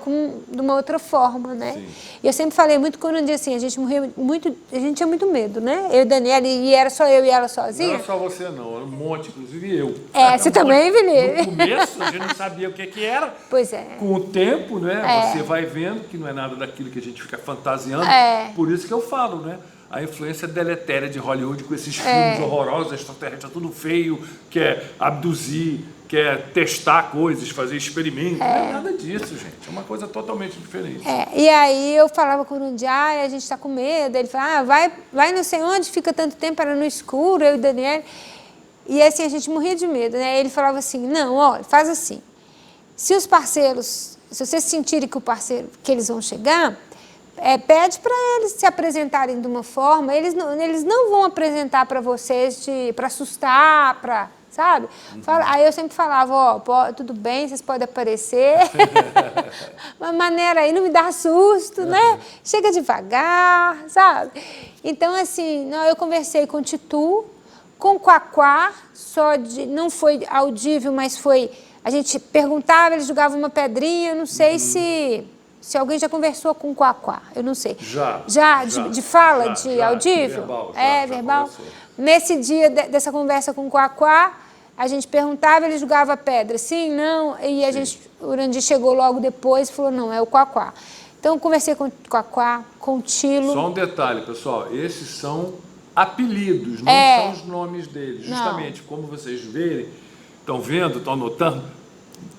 de uma outra forma, né? Sim. E eu sempre falei muito quando um dia assim, a gente morreu muito, a gente tinha muito medo, né? Eu e Daniela, e era só eu e ela sozinha. Não era só você não, era um monte, inclusive eu. Você também, Felipe? No começo a gente não sabia o que era. Pois é. Com o tempo, né? Você vai vendo que não é nada daquilo que a gente fica fantasiando. Por isso que eu falo, né? A influência deletéria de Hollywood com esses filmes horrorosos, extraterrestres, tudo feio, quer abduzir, quer testar coisas, fazer experimentos. Não é nada disso, gente. É uma coisa totalmente diferente. E aí eu falava com o Nundiá, a gente está com medo. Ele falava, vai não sei onde, fica tanto tempo, era no escuro, eu e o Daniel. E assim, a gente morria de medo, né? Ele falava assim, não, olha, faz assim. Se os parceiros, se vocês sentirem que eles vão chegar... pede para eles se apresentarem de uma forma, eles não vão apresentar para vocês para assustar, sabe? Aí eu sempre falava, tudo bem, vocês podem aparecer, uma maneira aí, não me dá susto, né? Chega devagar, sabe? Então, assim, eu conversei com o Titu, com o Quaquá, não foi audível, mas foi, a gente perguntava, eles jogavam uma pedrinha, não sei se alguém já conversou com o Quaquá, eu não sei. Já. De fala, de audível? Verbal. Nesse dia dessa conversa com o Quaquá, a gente perguntava, ele jogava a pedra, sim, não, e o Urandi chegou logo depois e falou, não, é o Quaquá. Então, eu conversei com o Quaquá, com o Tilo. Só um detalhe, pessoal, esses são apelidos, não são os nomes deles. Justamente, como vocês verem, estão vendo, estão notando,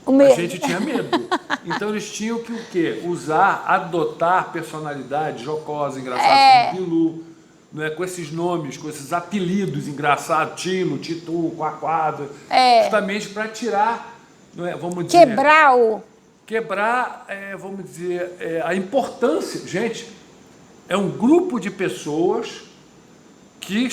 a gente tinha medo. Então eles tinham que o quê? Adotar personalidade jocosa, engraçada, como Bilu, né? Com esses nomes, com esses apelidos engraçados, Tilo, Titu, Quaquado, justamente para tirar, não é, vamos dizer... Quebrar, vamos dizer, a importância. Gente, é um grupo de pessoas que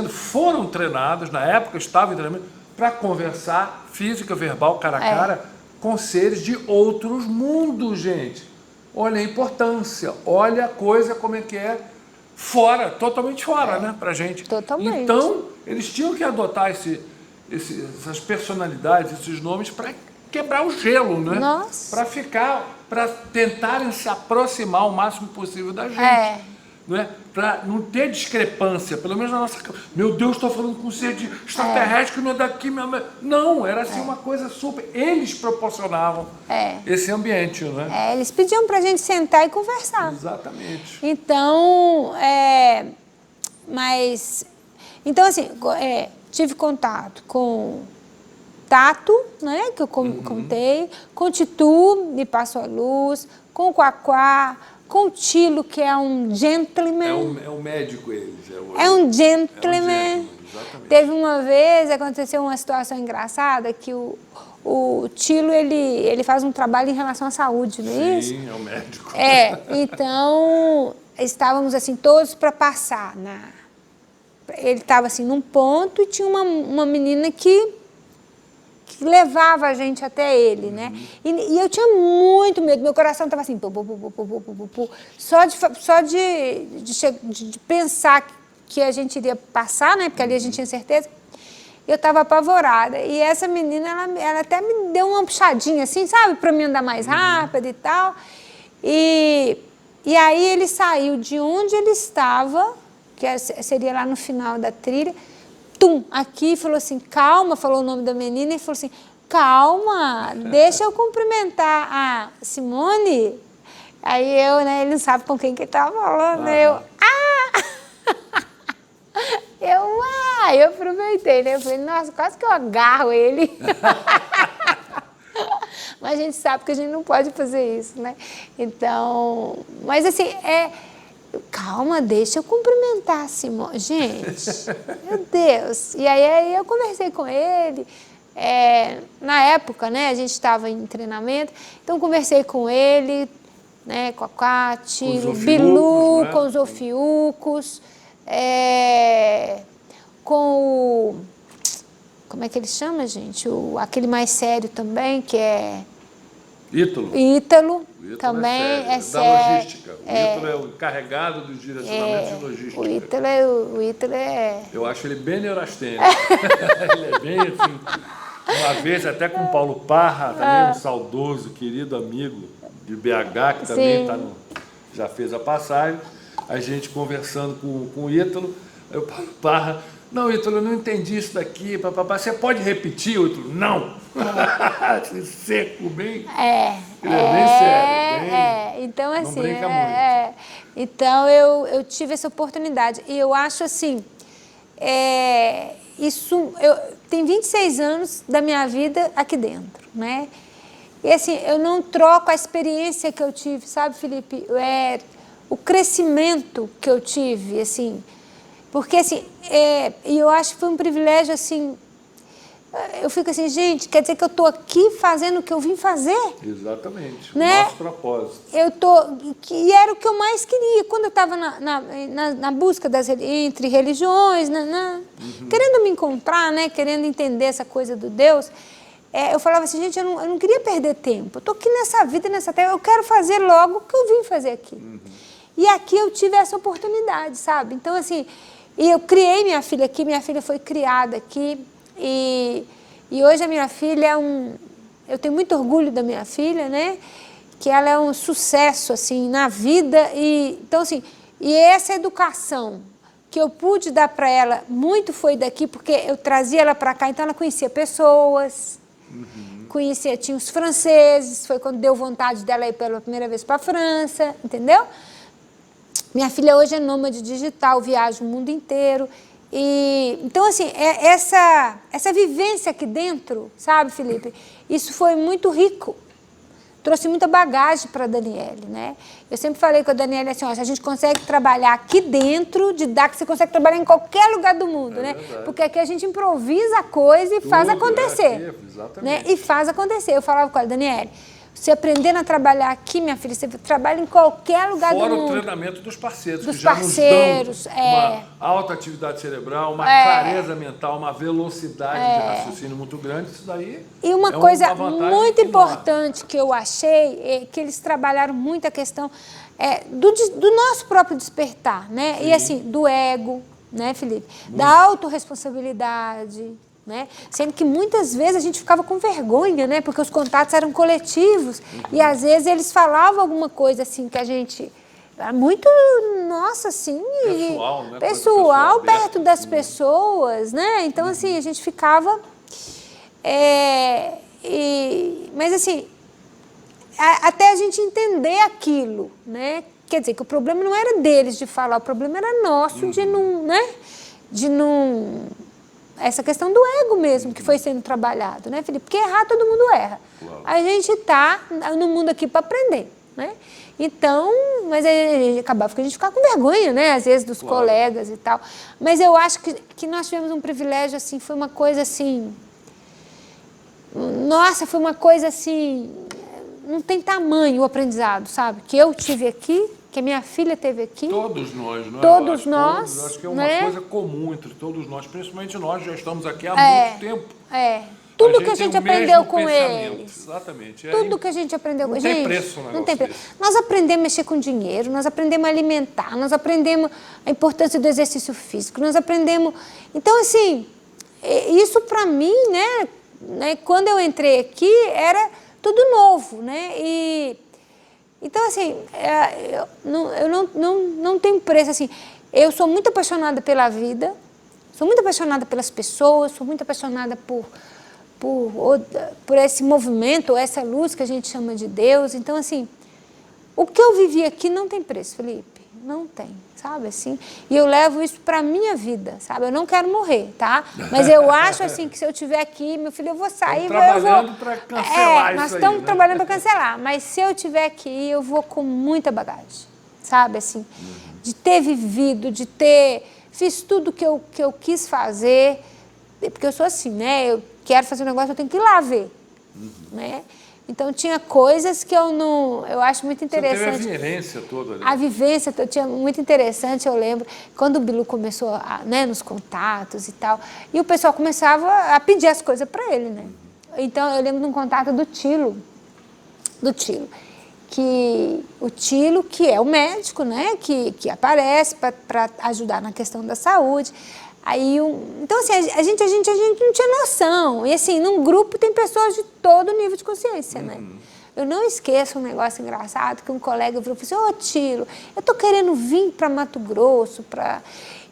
foram treinadas, na época estavam em treinamento, para conversar física, verbal, cara a cara, com seres de outros mundos, gente. Olha a importância, olha a coisa como é que é fora, totalmente fora, né, pra gente. Totalmente. Então, eles tinham que adotar essas personalidades, esses nomes para quebrar o gelo, né? Nossa. Para tentarem se aproximar o máximo possível da gente. Não é? Para não ter discrepância, pelo menos na nossa... Meu Deus, estou falando com um ser de extraterrestre que não é daqui. Não, era assim uma coisa super... Eles proporcionavam esse ambiente, né? Eles pediam para a gente sentar e conversar. Exatamente. Então, Então, assim, tive contato com Tato, né, que eu contei, com Titu, me passou a luz, com o Quaquá, com o Tilo, que é um gentleman. É um médico eles. É um gentleman. Exatamente. Teve uma vez, aconteceu uma situação engraçada, que o Tilo, ele faz um trabalho em relação à saúde, não é isso? Sim, é um médico. Então, estávamos assim, todos para passar. Ele estava assim, num ponto e tinha uma menina que levava a gente até ele, né? E eu tinha muito medo, meu coração estava assim, só de pensar que a gente iria passar, né? Porque ali a gente tinha certeza. Eu estava apavorada. E essa menina, ela até me deu uma puxadinha assim, sabe? Para mim andar mais rápido e tal. E aí ele saiu de onde ele estava, que seria lá no final da trilha, aqui, falou assim, calma, falou o nome da menina e falou assim, calma, deixa eu cumprimentar a Simone. Aí né, ele não sabe com quem que ele estava falando, eu aproveitei, né, eu falei, nossa, quase que eu agarro ele. Mas a gente sabe que a gente não pode fazer isso, né, então, mas assim, calma, deixa eu cumprimentar a Simone. Gente, meu Deus. E aí eu conversei com ele. Na época, né, a gente estava em treinamento, então conversei com ele, né, com a Cátia, o Bilu, né? Com os Ofiucos, com o... Como é que ele chama, gente? Aquele mais sério também, que é... Ítalo também é sério. Da logística. O Ítalo é o encarregado dos direcionamentos de logística. O Ítalo é... Eu acho ele bem neurastênico. Ele é bem assim... Uma vez até com o Paulo Parra, também um saudoso, querido amigo de BH, que também já fez a passagem, a gente conversando com o Ítalo, aí o Paulo Parra... Não, Ítalo, eu não entendi isso daqui, papapá. Você pode repetir, Ítalo? Não! Seco, bem... Ele é bem sério, então, assim, não brinca muito. Então, eu tive essa oportunidade. E eu acho, assim, tem 26 anos da minha vida aqui dentro, né? E, assim, eu não troco a experiência que eu tive, sabe, Felipe? O crescimento que eu tive, assim... Porque, assim, eu acho que foi um privilégio, assim, eu fico assim, gente, quer dizer que eu estou aqui fazendo o que eu vim fazer? Exatamente, né? O nosso propósito. E era o que eu mais queria, quando eu estava na busca entre religiões, querendo me encontrar, né? Querendo entender essa coisa do Deus, eu falava assim, gente, eu não queria perder tempo, eu estou aqui nessa vida, nessa terra, eu quero fazer logo o que eu vim fazer aqui. E aqui eu tive essa oportunidade, sabe? Então, assim... E eu criei minha filha aqui, minha filha foi criada aqui, e hoje a minha filha eu tenho muito orgulho da minha filha, né? Que ela é um sucesso, assim, na vida, então, assim, e essa educação que eu pude dar para ela, muito foi daqui, porque eu trazia ela para cá, então ela conhecia pessoas, tinha os franceses, foi quando deu vontade dela ir pela primeira vez para a França, entendeu? Minha filha hoje é nômade digital, viaja o mundo inteiro. Então, assim, essa vivência aqui dentro, sabe, Felipe? Isso foi muito rico. Trouxe muita bagagem para a Daniele, né? Eu sempre falei com a Daniele assim, se a gente consegue trabalhar aqui dentro de DAC, você consegue trabalhar em qualquer lugar do mundo, né? Verdade. Porque aqui a gente improvisa a coisa e faz acontecer. Exatamente. Né? E faz acontecer. Eu falava com ela, Daniele, Você aprendendo a trabalhar aqui, minha filha, você trabalha em qualquer lugar do mundo. Fora o treinamento dos parceiros, dos que já parceiros, nos dão uma alta atividade cerebral, uma clareza mental, uma velocidade de raciocínio muito grande. Isso daí e uma coisa muito importante que eu achei é que eles trabalharam muito a questão do nosso próprio despertar, né? E assim, do ego, né, Felipe? Muito. Da autorresponsabilidade, né? Sendo que muitas vezes a gente ficava com vergonha, né? Porque os contatos eram coletivos e às vezes eles falavam alguma coisa assim que a gente muito, nossa, assim, pessoal, né? Pessoal perto das pessoas, né? Então assim a gente ficava, mas assim até a gente entender aquilo, né? Quer dizer que o problema não era deles de falar, o problema era nosso de não, né? De não essa questão do ego mesmo que foi sendo trabalhado, né, Felipe? Porque errar todo mundo erra. Claro. A gente está no mundo aqui para aprender, né? Então, mas acabava que a gente ficava com vergonha, né, às vezes dos colegas e tal. Mas eu acho que nós tivemos um privilégio, assim, foi uma coisa assim, nossa, foi uma coisa assim, não tem tamanho o aprendizado, sabe? Que eu tive aqui, que a minha filha teve aqui. Todos nós, não é? Todos nós. Acho que é uma coisa comum entre todos nós, principalmente nós já estamos aqui há muito tempo. Tudo que a gente aprendeu com eles. Exatamente. Tudo que a gente aprendeu com eles. Não tem preço, não tem preço. Nós aprendemos a mexer com dinheiro, nós aprendemos a alimentar, nós aprendemos a importância do exercício físico, nós aprendemos. Então, assim, isso para mim, né, quando eu entrei aqui, era tudo novo, né? Então, assim, eu não tenho preço, assim, eu sou muito apaixonada pela vida, sou muito apaixonada pelas pessoas, sou muito apaixonada por esse movimento, essa luz que a gente chama de Deus. Então, assim, o que eu vivi aqui não tem preço, Felipe, não tem, sabe, assim, e eu levo isso para a minha vida, sabe, eu não quero morrer, tá, mas eu acho, assim, que se eu estiver aqui, meu filho, eu vou sair, estamos trabalhando para cancelar isso nós estamos trabalhando para cancelar, mas se eu estiver aqui, eu vou com muita bagagem, sabe, assim, de ter vivido, fiz tudo que eu quis fazer, porque eu sou assim, né, eu quero fazer um negócio, eu tenho que ir lá ver, né. Então, tinha coisas que eu acho muito interessante. Você teve a vivência toda ali. A vivência, eu tinha muito interessante, eu lembro, quando o Bilu começou, nos contatos e tal, e o pessoal começava a pedir as coisas para ele, né? Então, eu lembro de um contato do Tilo, que o Tilo, que é o médico, né, que aparece para ajudar na questão da saúde. Aí, então, assim, a gente não tinha noção. E, assim, num grupo tem pessoas de todo nível de consciência, né? Eu não esqueço um negócio engraçado que um colega virou e falou assim, Tilo, eu tô querendo vir para Mato Grosso,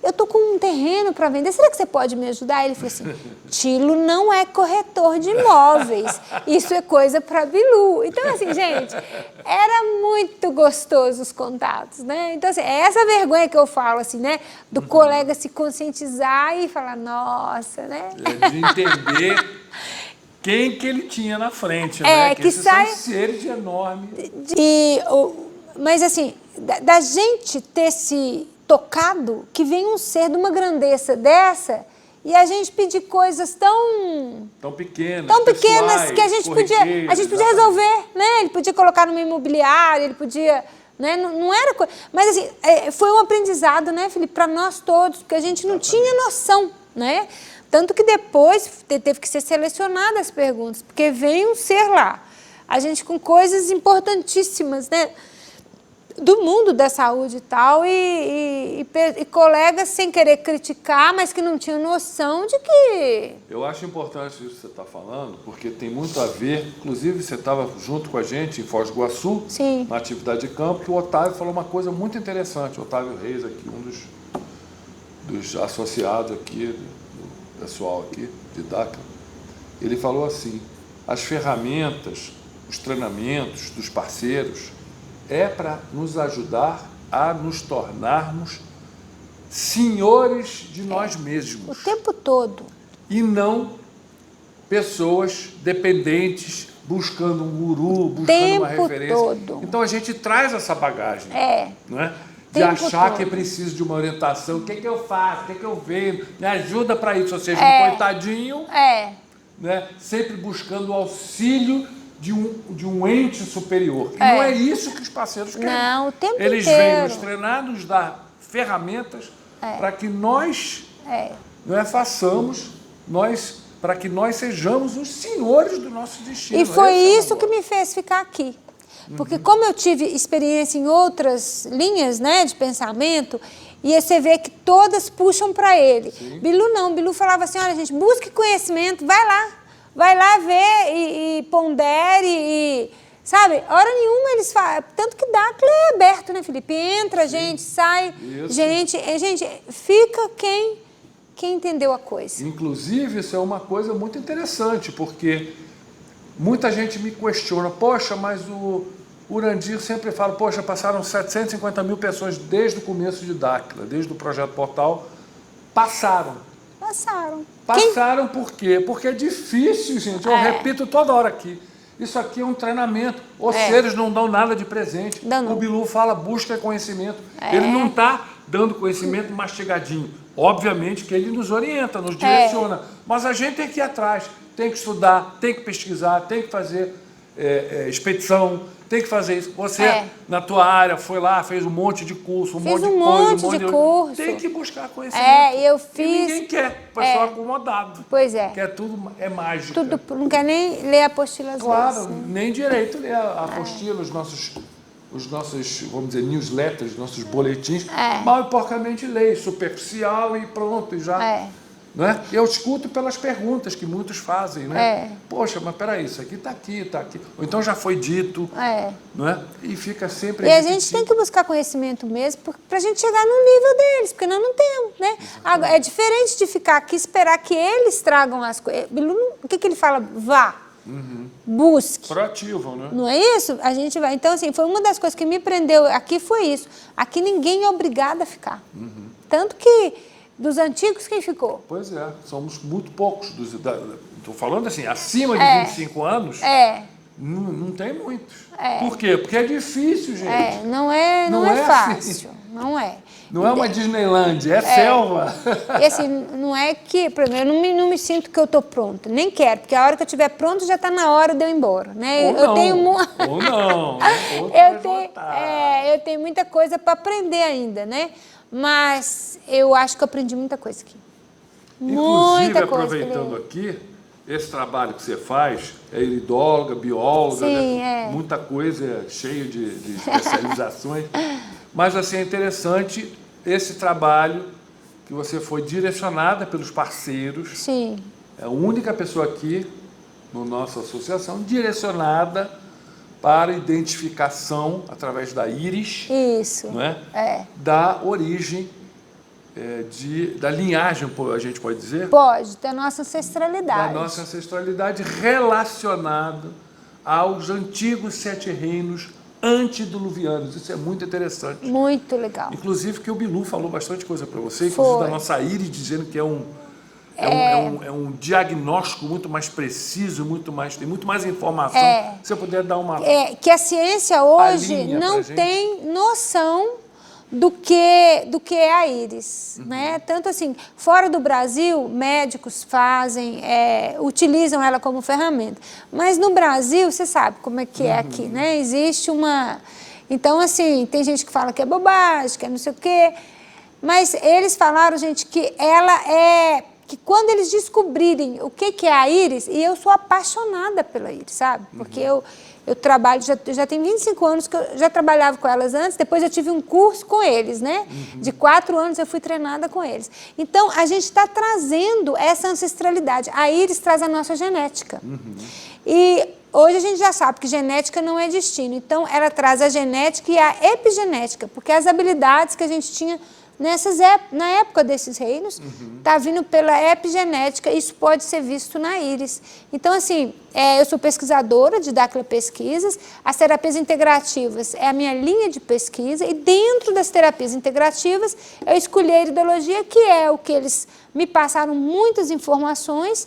eu tô com um terreno para vender, será que você pode me ajudar? Ele falou assim, Tilo não é corretor de imóveis, isso é coisa para Bilu. Então, assim, gente, era muito gostoso os contatos, né? Então, assim, é essa vergonha que eu falo, assim, né? Do colega se conscientizar e falar, nossa, né? De entender quem que ele tinha na frente, né? Que sai... são seres de enorme... Mas, assim, da gente ter se tocado, que vem um ser de uma grandeza dessa, e a gente pedir coisas tão pequenas que a gente podia resolver, né? Ele podia colocar numa imobiliária, ele podia, né? Não era coisa, mas assim, foi um aprendizado, né, Felipe, para nós todos, porque a gente não tinha noção, né? Tanto que depois teve que ser selecionadas as perguntas, porque veio um ser lá, a gente com coisas importantíssimas, né? Do mundo da saúde e tal, e colegas sem querer criticar, mas que não tinham noção de que... Eu acho importante isso que você está falando, porque tem muito a ver, inclusive você estava junto com a gente em Foz do Iguaçu, sim, na atividade de campo, que o Otávio falou uma coisa muito interessante, o Otávio Reis aqui, um dos associados aqui, do pessoal aqui de DACA, ele falou assim, as ferramentas, os treinamentos dos parceiros, é para nos ajudar a nos tornarmos senhores de nós mesmos. O tempo todo. E não pessoas dependentes, buscando um guru, buscando uma referência. Todo. Então a gente traz essa bagagem. Não é? De achar que é preciso de uma orientação. O que eu faço? O que eu vejo? Me ajuda para isso. Ou seja, um coitadinho, né? Sempre buscando o auxílio de um ente superior. E não é isso que os parceiros querem. Não, o tempo Eles inteiro. vêm nos treinar, nos dar ferramentas para que nós façamos, para que nós sejamos os senhores do nosso destino. E foi isso que me fez ficar aqui. Porque como eu tive experiência em outras linhas, né, de pensamento, e você vê que todas puxam para ele. Sim. Bilu não, Bilu falava assim, olha gente, busque conhecimento, vai lá ver e pondere e... Sabe, hora nenhuma eles falam, tanto que Dáquila é aberto, né, Felipe? Entra, gente, sai, gente, fica quem entendeu a coisa. Inclusive, isso é uma coisa muito interessante, porque muita gente me questiona, poxa, mas o Urandir sempre fala, poxa, passaram 750 mil pessoas desde o começo de Dáquila, desde o Projeto Portal, passaram. Passaram por quê? Porque é difícil, gente, eu repito toda hora aqui, isso aqui é um treinamento, os seres não dão nada de presente, o Bilu fala, busca conhecimento, ele não está dando conhecimento mastigadinho, obviamente que ele nos orienta, nos direciona, mas a gente tem que ir atrás, tem que estudar, tem que pesquisar, tem que fazer expedição, tem que fazer isso. Você, na tua área, foi lá, fez um monte de curso, um monte de curso. Tem que buscar conhecimento. Eu fiz. E ninguém quer, o pessoal acomodado. Pois é. Quer tudo, é mágica. Tudo, não quer nem ler a apostila às vezes. Claro, nem direito ler a apostila, os nossos, vamos dizer, newsletters, nossos boletins. Mal e porcamente lê, superficial e pronto, e já... Não é? Eu escuto pelas perguntas que muitos fazem, né? Poxa, mas peraí, isso aqui está aqui, está aqui. Ou então já foi dito, não é? E fica sempre... E a gente tem que buscar conhecimento mesmo para a gente chegar no nível deles, porque nós não temos, né? Agora, é diferente de ficar aqui e esperar que eles tragam as coisas. O que ele fala? Vá. Busque. Proativo, né? Não é isso? A gente vai. Então, assim, foi uma das coisas que me prendeu aqui, foi isso. Aqui ninguém é obrigado a ficar. Tanto que... Dos antigos, quem ficou? Pois é, somos muito poucos. Estou falando assim, acima de 25 anos, não tem muitos. Por quê? Porque é difícil, gente. Não é fácil. Assim. Não é. Não é uma Disneylândia, é selva. E assim, não é que, por exemplo, eu não me sinto que eu estou pronta, nem quero, porque a hora que eu estiver pronta já está na hora de eu ir embora. Né? Ou não. Eu tenho muita coisa para aprender ainda, né? Mas eu acho que eu aprendi muita coisa aqui. Inclusive, aproveitando aqui, esse trabalho que você faz, é iridóloga, bióloga, né? Muita coisa, cheio de especializações. Mas, assim, é interessante esse trabalho que você foi direcionada pelos parceiros. Sim. É a única pessoa aqui, na nossa associação, direcionada para identificação, através da íris, não é? Da origem, da linhagem, a gente pode dizer? Pode, da nossa ancestralidade. Da nossa ancestralidade relacionada aos antigos 7 reinos antediluvianos. Isso é muito interessante. Muito legal. Inclusive que o Bilu falou bastante coisa para você, inclusive da nossa íris, dizendo que é um diagnóstico muito mais preciso, tem muito mais informação. Se eu puder dar uma... que a ciência hoje não tem noção do que é a íris. Né? Tanto assim, fora do Brasil, médicos fazem, utilizam ela como ferramenta. Mas no Brasil, você sabe como é que é aqui, né? Existe uma... Então, assim, tem gente que fala que é bobagem, que é não sei o quê. Mas eles falaram, gente, que ela que quando eles descobrirem o que é a íris, e eu sou apaixonada pela íris, sabe? Porque eu trabalho, já tem 25 anos que eu já trabalhava com elas antes, depois eu tive um curso com eles, né? De 4 anos eu fui treinada com eles. Então, a gente está trazendo essa ancestralidade. A íris traz a nossa genética. E hoje a gente já sabe que genética não é destino. Então, ela traz a genética e a epigenética, porque as habilidades que a gente tinha na época desses reinos, está vindo pela epigenética, isso pode ser visto na íris. Então, assim, eu sou pesquisadora de Dáquila Pesquisas, as terapias integrativas é a minha linha de pesquisa, e dentro das terapias integrativas, eu escolhi a iridologia, que é o que eles me passaram muitas informações,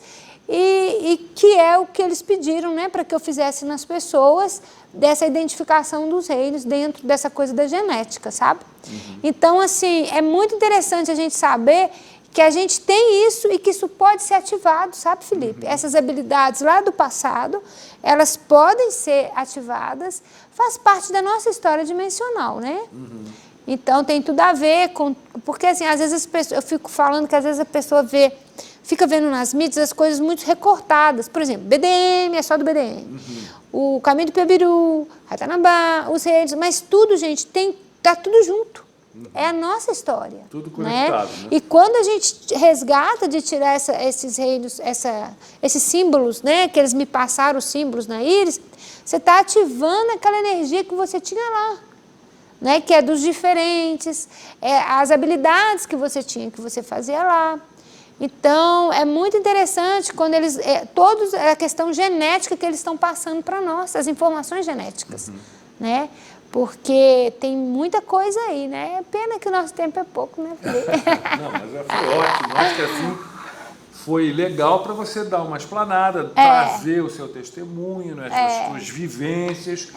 e que é o que eles pediram, né, para que eu fizesse nas pessoas, dessa identificação dos reinos dentro dessa coisa da genética, sabe? Então, assim, é muito interessante a gente saber que a gente tem isso e que isso pode ser ativado, sabe, Felipe? Essas habilidades lá do passado, elas podem ser ativadas, faz parte da nossa história dimensional, né? Então, tem tudo a ver com... Porque, assim, às vezes eu fico falando que às vezes a pessoa fica vendo nas mídias as coisas muito recortadas. Por exemplo, BDM é só do BDM. O Caminho do Pebiru, Ratanabá, os reis, mas tudo, gente, tá tudo junto. É a nossa história. Tudo conectado, né? E quando a gente resgata de tirar esses reinos, esses símbolos, né? Que eles me passaram, os símbolos na íris, você está ativando aquela energia que você tinha lá. Né? Que é dos diferentes, as habilidades que você tinha, que você fazia lá. Então, é muito interessante quando eles... todos a questão genética que eles estão passando para nós, as informações genéticas. Né? Porque tem muita coisa aí, né? É pena que o nosso tempo é pouco, né, Felipe? Não, mas foi ótimo. Acho que assim foi legal para você dar uma explanada, trazer o seu testemunho, né, as suas vivências.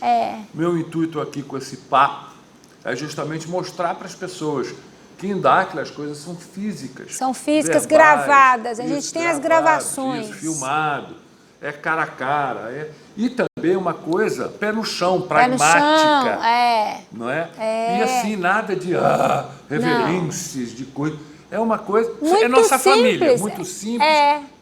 Meu intuito aqui com esse papo é justamente mostrar para as pessoas que em Dáquila as coisas são físicas. São físicas, verbais, gravadas. A gente tem as gravações. Isso, filmado, é cara a cara. E também uma coisa, pé no chão, pragmática. Pé no chão, não é? E assim, nada de reverências, de coisa. É uma coisa... Muito é nossa simples. Família, muito simples.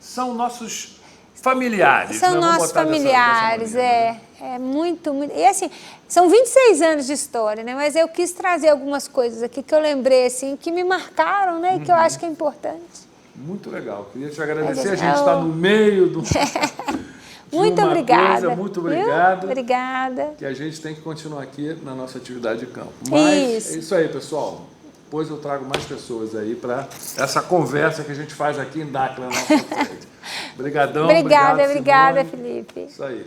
São nossos familiares. São nossos familiares, É muito, muito... E assim, são 26 anos de história, né? Mas eu quis trazer algumas coisas aqui que eu lembrei, assim, que me marcaram, né? E que eu acho que é importante. Muito legal. Queria te agradecer. A gente está no meio do... Muito obrigada. Muito obrigado. Obrigada. Que a gente tem que continuar aqui na nossa atividade de campo. Mas é isso aí, pessoal. Depois eu trago mais pessoas aí para essa conversa que a gente faz aqui em Dáquila, na nossa frente. Obrigadão. Obrigada, Felipe. Felipe. Isso aí.